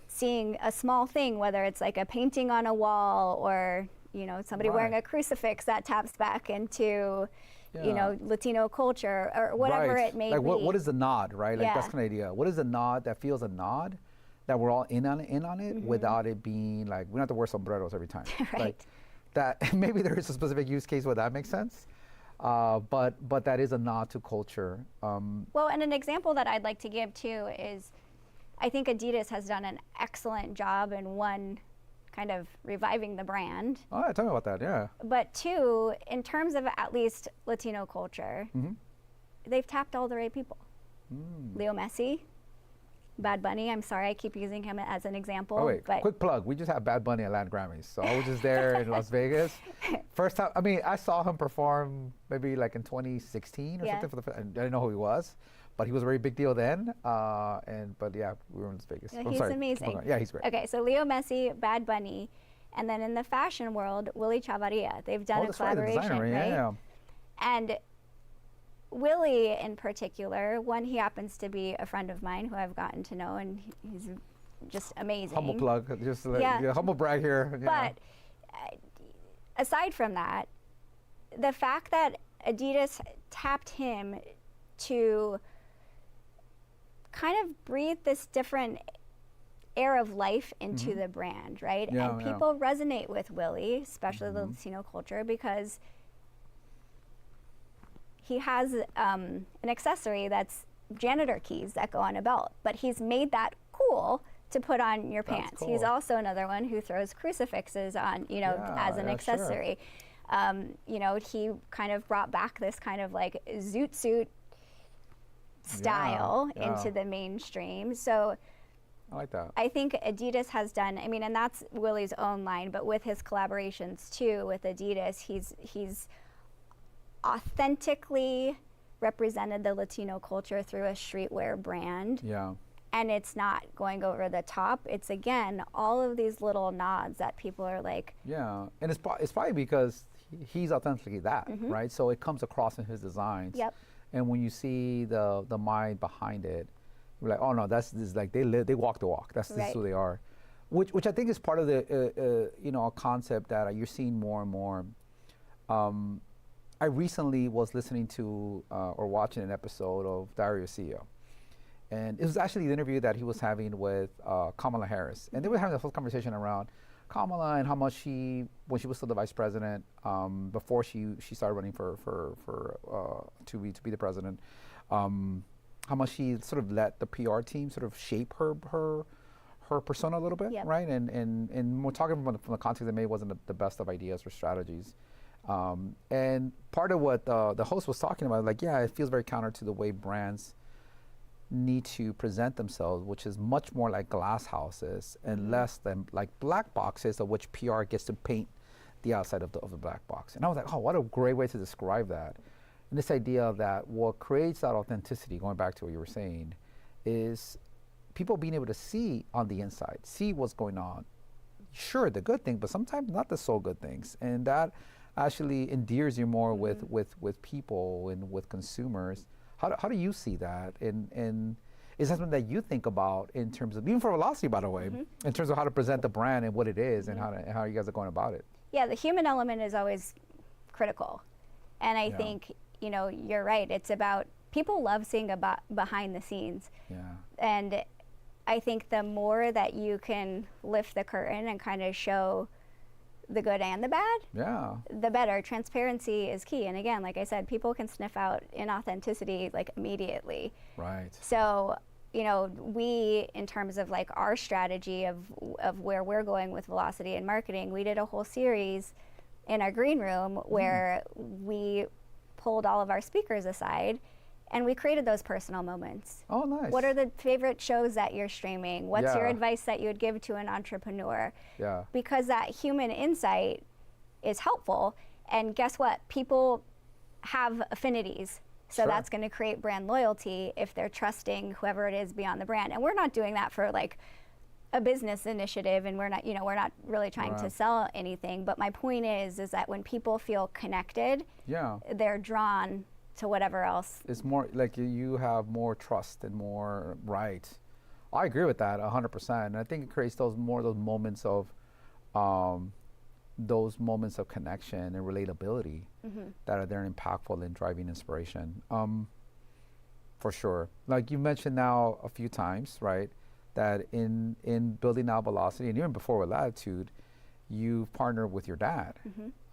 seeing a small thing, whether it's like a painting on a wall or, somebody wearing a crucifix that taps back into, Latino culture or whatever it may like be. what is the nod, right? Like that's kind of idea. What is the nod that feels a nod that we're all in on it without it being like, we don't have to wear sombreros every time. Right. Like that, maybe there is a specific use case where that makes sense. But that is a nod to culture. Well, and an example that I'd like to give too is, I think Adidas has done an excellent job in one, kind of reviving the brand. Oh, yeah, tell me about that, yeah. But two, in terms of at least Latino culture, they've tapped all the right people. Leo Messi, Bad Bunny. I'm sorry, I keep using him as an example. Oh wait, but quick plug. We just had Bad Bunny at Latin Grammys, so I was just there in Las Vegas. First time. I mean, I saw him perform maybe like in 2016 or something. I didn't know who he was, but he was a very big deal then. But yeah, we were in Las Vegas. He's amazing. Yeah, he's great. Okay, so Leo Messi, Bad Bunny, and then in the fashion world, Willie Chavarria. They've done a collaboration, right? The designer, right? And Willie in particular, one, he happens to be a friend of mine who I've gotten to know, and he's just amazing. Humble plug, just humble brag here. But aside from that, the fact that Adidas tapped him to kind of breathe this different air of life into the brand, right? And people resonate with Willie, especially the Latino culture, because he has an accessory that's janitor keys that go on a belt, but he's made that cool to put on your pants. Cool. He's also another one who throws crucifixes on, as an accessory. Sure. He kind of brought back this kind of like zoot suit style into the mainstream. So I like that. I think Adidas has done, and that's Willie's own line, but with his collaborations too with Adidas, he's authentically represented the Latino culture through a streetwear brand. Yeah. And it's not going over the top. It's, again, all of these little nods that people are like. Yeah, and it's probably because he's authentically that, right? So it comes across in his designs. Yep. And when you see the mind behind it, you're like, oh no, this is like they walk the walk. This is who they are, which I think is part of the a concept that you're seeing more and more. I recently was listening to or watching an episode of Diary of a CEO. And it was actually the interview that he was having with Kamala Harris. And they were having a whole conversation around Kamala and how much when she was still the vice president, before she started running to be the president, how much she sort of let the PR team sort of shape her persona a little bit, right? And we're talking from the context that maybe wasn't the best of ideas or strategies. And part of what the host was talking about, like, it feels very counter to the way brands need to present themselves, which is much more like glass houses and less than like black boxes, of which PR gets to paint the outside of the black box. And I was like, oh, what a great way to describe that. And this idea that what creates that authenticity, going back to what you were saying, is people being able to see on the inside, see what's going on. Sure, the good thing, but sometimes not the so good things. And that actually endears you more with people and with consumers. How do you see that? And is that something that you think about in terms of, even for Velocity, by the way, in terms of how to present the brand and what it is and how you guys are going about it? Yeah, the human element is always critical. And I think, you're right. It's about, people love seeing about behind the scenes. Yeah. And I think the more that you can lift the curtain and kind of show the good and the bad, the better. Transparency is key. And again, like I said, people can sniff out inauthenticity like immediately. Right. So, we, in terms of like our strategy of where we're going with Velocity and marketing, we did a whole series in our green room where we pulled all of our speakers aside and we created those personal moments. Oh, nice. What are the favorite shows that you're streaming? What's your advice that you would give to an entrepreneur? Yeah. Because that human insight is helpful. And guess what? People have affinities. So that's going to create brand loyalty if they're trusting whoever it is beyond the brand. And we're not doing that for like a business initiative, and we're not really trying to sell anything. But my point is that when people feel connected, they're drawn to whatever else. It's more like you have more trust and more I agree with that 100%. And I think it creates those moments of those moments of connection and relatability that are there and impactful in driving inspiration. For sure. Like you mentioned now a few times, right, that in building out Velocity and even before with Latitude, you've partnered with your dad.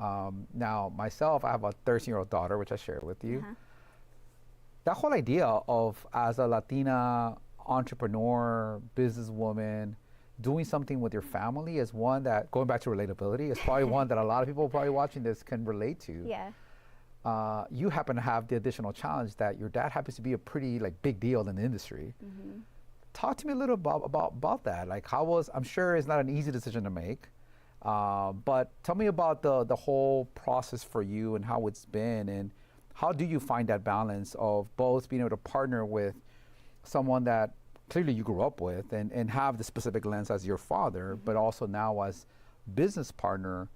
Now, myself, I have a 13-year-old daughter, which I shared with you. That whole idea of, as a Latina entrepreneur, businesswoman, doing something with your family is one that, going back to relatability, is probably one that a lot of people probably watching this can relate to. Yeah. You happen to have the additional challenge that your dad happens to be a pretty like big deal in the industry. Talk to me a little about that. Like, how was, I'm sure it's not an easy decision to make, but tell me about the whole process for you and how it's been, and how do you find that balance of both being able to partner with someone that clearly you grew up with and have the specific lens as your father, but also now as business partner,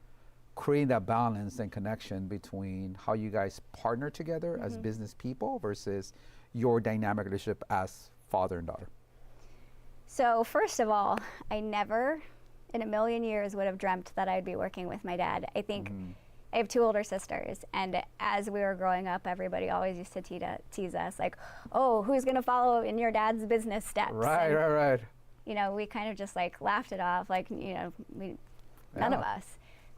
creating that balance and connection between how you guys partner together as business people versus your dynamic relationship as father and daughter? So first of all, I never in a million years would have dreamt that I'd be working with my dad. I think I have two older sisters, and as we were growing up, everybody always used to tease us like, oh, who's going to follow in your dad's business steps? Right, and, right. You know, we kind of just like laughed it off, like, you know, none of us.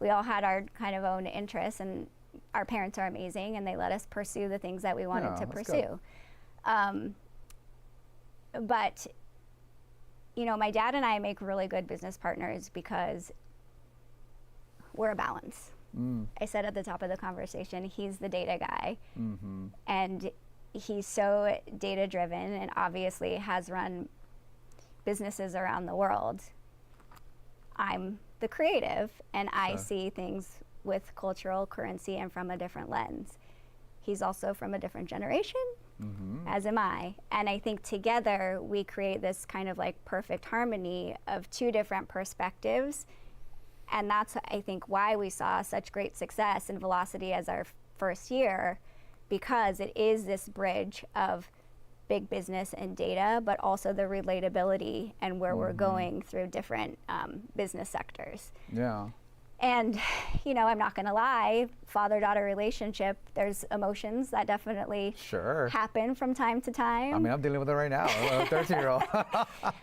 We all had our kind of own interests, and our parents are amazing, and they let us pursue the things that we wanted to pursue. But, you know, my dad and I make really good business partners because we're a balance. I said at the top of the conversation, he's the data guy, and he's so data driven and obviously has run businesses around the world. I'm the creative, and I see things with cultural currency and from a different lens. He's also from a different generation, as am I. And I think together we create this kind of like perfect harmony of two different perspectives. And that's, I think, why we saw such great success in Velocity as our first year, because it is this bridge of big business and data, but also the relatability and where we're going through different business sectors. Yeah. And, you know, I'm not going to lie, father-daughter relationship, there's emotions that definitely happen from time to time. I mean, I'm dealing with it right now. I'm a 13-year-old.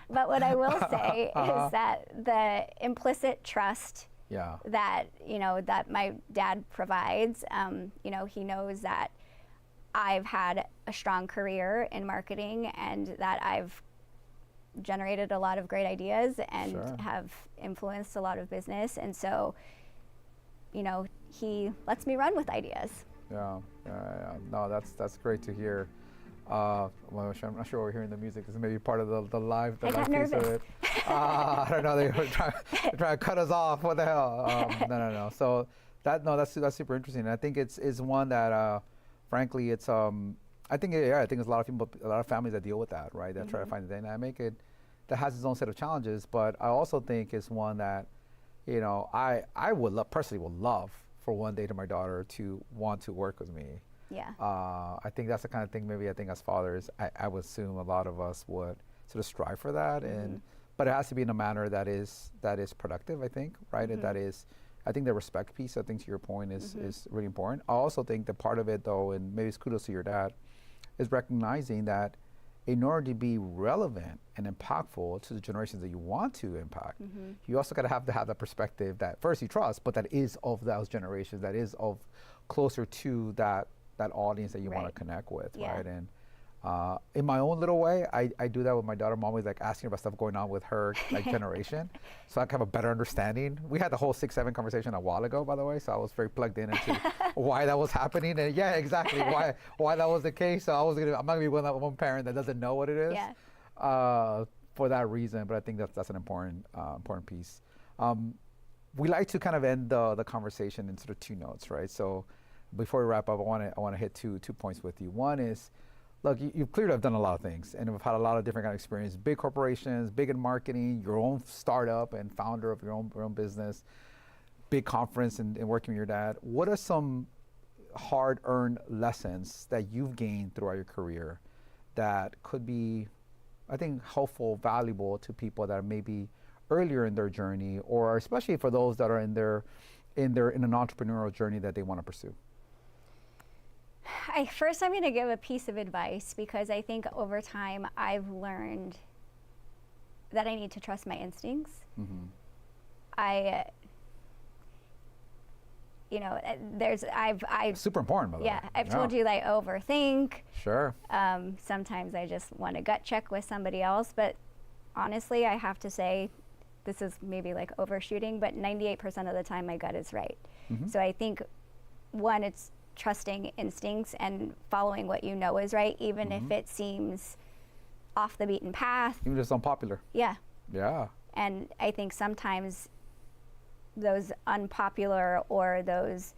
But what I will say is that the implicit trust that, you know, that my dad provides, you know, he knows that I've had a strong career in marketing and that I've generated a lot of great ideas and have influenced a lot of business, and so, you know, he lets me run with ideas. Yeah. No, that's great to hear. Well, I'm not sure we're hearing the music. This is maybe part of the live piece of it. I don't know. They're trying to cut us off. What the hell? No. So that's super interesting. And I think it's one that, frankly, it's I think there's a lot of people, a lot of families that deal with that, right? That try to find the dynamic. That has its own set of challenges, but I also think it's one that, you know, I personally would love for one day to my daughter to want to work with me. Yeah. I think that's the kind of thing maybe I think as fathers, I would assume a lot of us would sort of strive for that, but it has to be in a manner that is productive, I think, right? And that is, I think the respect piece, I think to your point is really important. I also think that part of it though, and maybe it's kudos to your dad, is recognizing that in order to be relevant and impactful to the generations that you want to impact, you also got to have that perspective that first you trust, but that is of those generations, that is of closer to that audience that you want to connect with, right? And in my own little way, I do that with my daughter. I'm always like asking about stuff going on with her like generation, so I can have a better understanding. We had the whole 6-7 conversation a while ago, by the way, so I was very plugged in into why that was happening, and exactly why that was the case. So I'm not gonna be one parent that doesn't know what it is for that reason. But I think that's an important piece. We like to kind of end the conversation in sort of two notes, right? So before we wrap up, I want to hit two points with you. One is, look, you clearly have done a lot of things, and have had a lot of different kind of experience. Big corporations, big in marketing, your own startup and founder of your own business, big conference and working with your dad. What are some hard-earned lessons that you've gained throughout your career that could be, I think, helpful, valuable to people that are maybe earlier in their journey, or especially for those that are in their in an entrepreneurial journey that they want to pursue? First, I'm going to give a piece of advice because I think over time I've learned that I need to trust my instincts. Mm-hmm. I've super important, by the way. Yeah, I've told you that I overthink. Sure. Sometimes I just want to gut check with somebody else, but honestly, I have to say, this is maybe like overshooting, but 98% of the time my gut is right. Mm-hmm. So I think, one, it's trusting instincts and following what you know is right, even if it seems off the beaten path. Even if it's unpopular. Yeah. Yeah. And I think sometimes those unpopular or those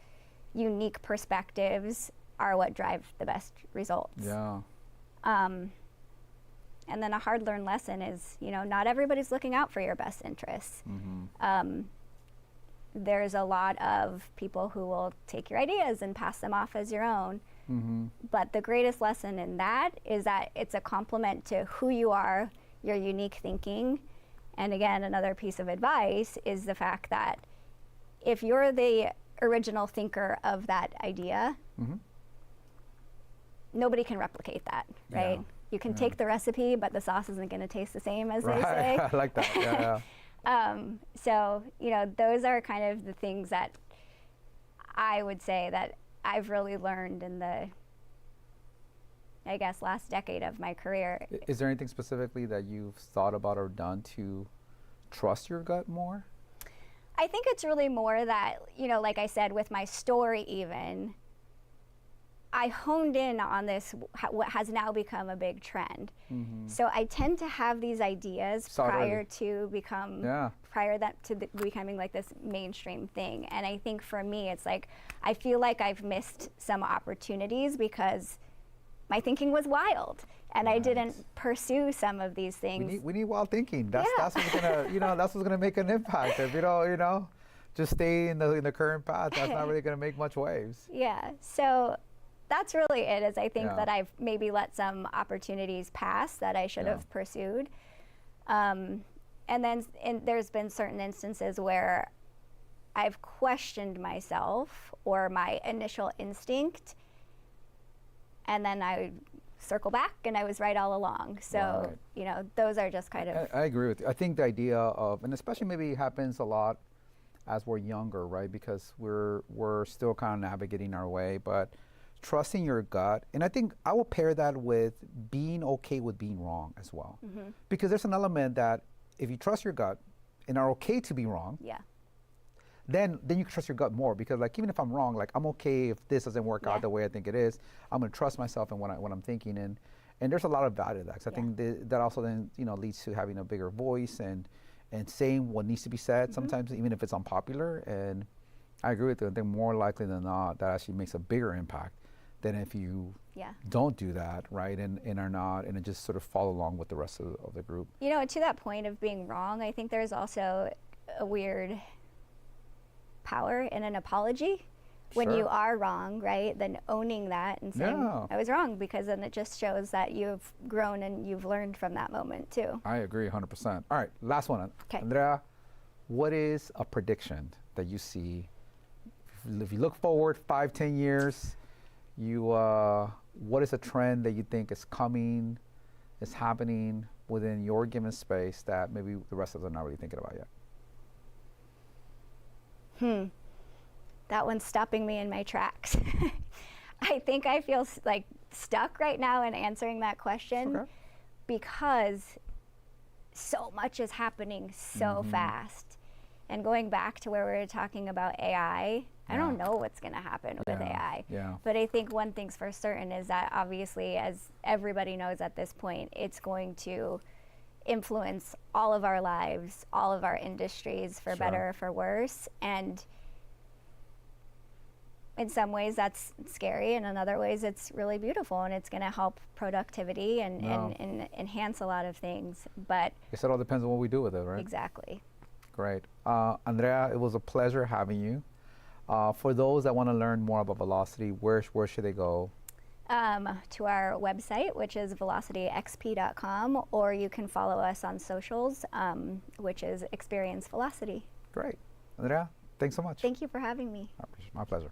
unique perspectives are what drive the best results. Yeah. And then a hard learned lesson is, not everybody's looking out for your best interests. Mm-hmm. There's a lot of people who will take your ideas and pass them off as your own. Mm-hmm. But the greatest lesson in that is that it's a compliment to who you are, your unique thinking. And again, another piece of advice is the fact that if you're the original thinker of that idea, nobody can replicate that, right? Yeah. You can take the recipe, but the sauce isn't going to taste the same, as they say. I like that. Yeah. So, those are kind of the things that I would say that I've really learned in the, I guess, last decade of my career. Is there anything specifically that you've thought about or done to trust your gut more? I think it's really more that, like I said, with my story even, I honed in on this, what has now become a big trend. Mm-hmm. So I tend to have these ideas prior to becoming like this mainstream thing. And I think for me, it's like, I feel like I've missed some opportunities because my thinking was wild and I didn't pursue some of these things. We need wild thinking. That's what's gonna, that's what's gonna make an impact. If you don't, just stay in the current path, that's not really gonna make much waves. Yeah, so that's really it, is I think that I've maybe let some opportunities pass that I should have pursued. And then there's been certain instances where I've questioned myself or my initial instinct, and then I circle back and I was right all along. So, those are just kind of... I agree with you. I think the idea of, and especially maybe it happens a lot as we're younger, right? Because we're still kind of navigating our way, but trusting your gut. And I think I will pair that with being okay with being wrong as well. Mm-hmm. Because there's an element that if you trust your gut and are okay to be wrong, then you can trust your gut more, because like, even if I'm wrong, like, I'm okay if this doesn't work out the way I think it is, I'm gonna trust myself and what I'm thinking. And there's a lot of value to that, 'cause I think that also then, leads to having a bigger voice and saying what needs to be said, sometimes even if it's unpopular. And I agree with you. I think more likely than not, that actually makes a bigger impact than if you don't do that, right, and are not, and just sort of follow along with the rest of the group. To that point of being wrong, I think there's also a weird power in an apology. When you are wrong, right, then owning that and saying, I was wrong, because then it just shows that you've grown and you've learned from that moment too. I agree 100%. All right, last one. Okay. Andrea, what is a prediction that you see? If you look forward 5-10 years, what is a trend that you think is coming, is happening within your given space that maybe the rest of us are not really thinking about yet? That one's stopping me in my tracks. I think I feel like stuck right now in answering that question because so much is happening so fast. And going back to where we were talking about AI, I don't know what's going to happen with AI. But I think one thing's for certain is that obviously, as everybody knows at this point, it's going to influence all of our lives, all of our industries, for better or for worse. And in some ways that's scary, and in other ways it's really beautiful, and it's going to help productivity and enhance a lot of things. But I guess it all depends on what we do with it, right? Exactly. Great. Andrea, it was a pleasure having you. For those that want to learn more about Velocity, where should they go? To our website, which is velocityxp.com, or you can follow us on socials, which is Experience Velocity. Great. Andrea, Thanks so much. Thank you for having me. My pleasure.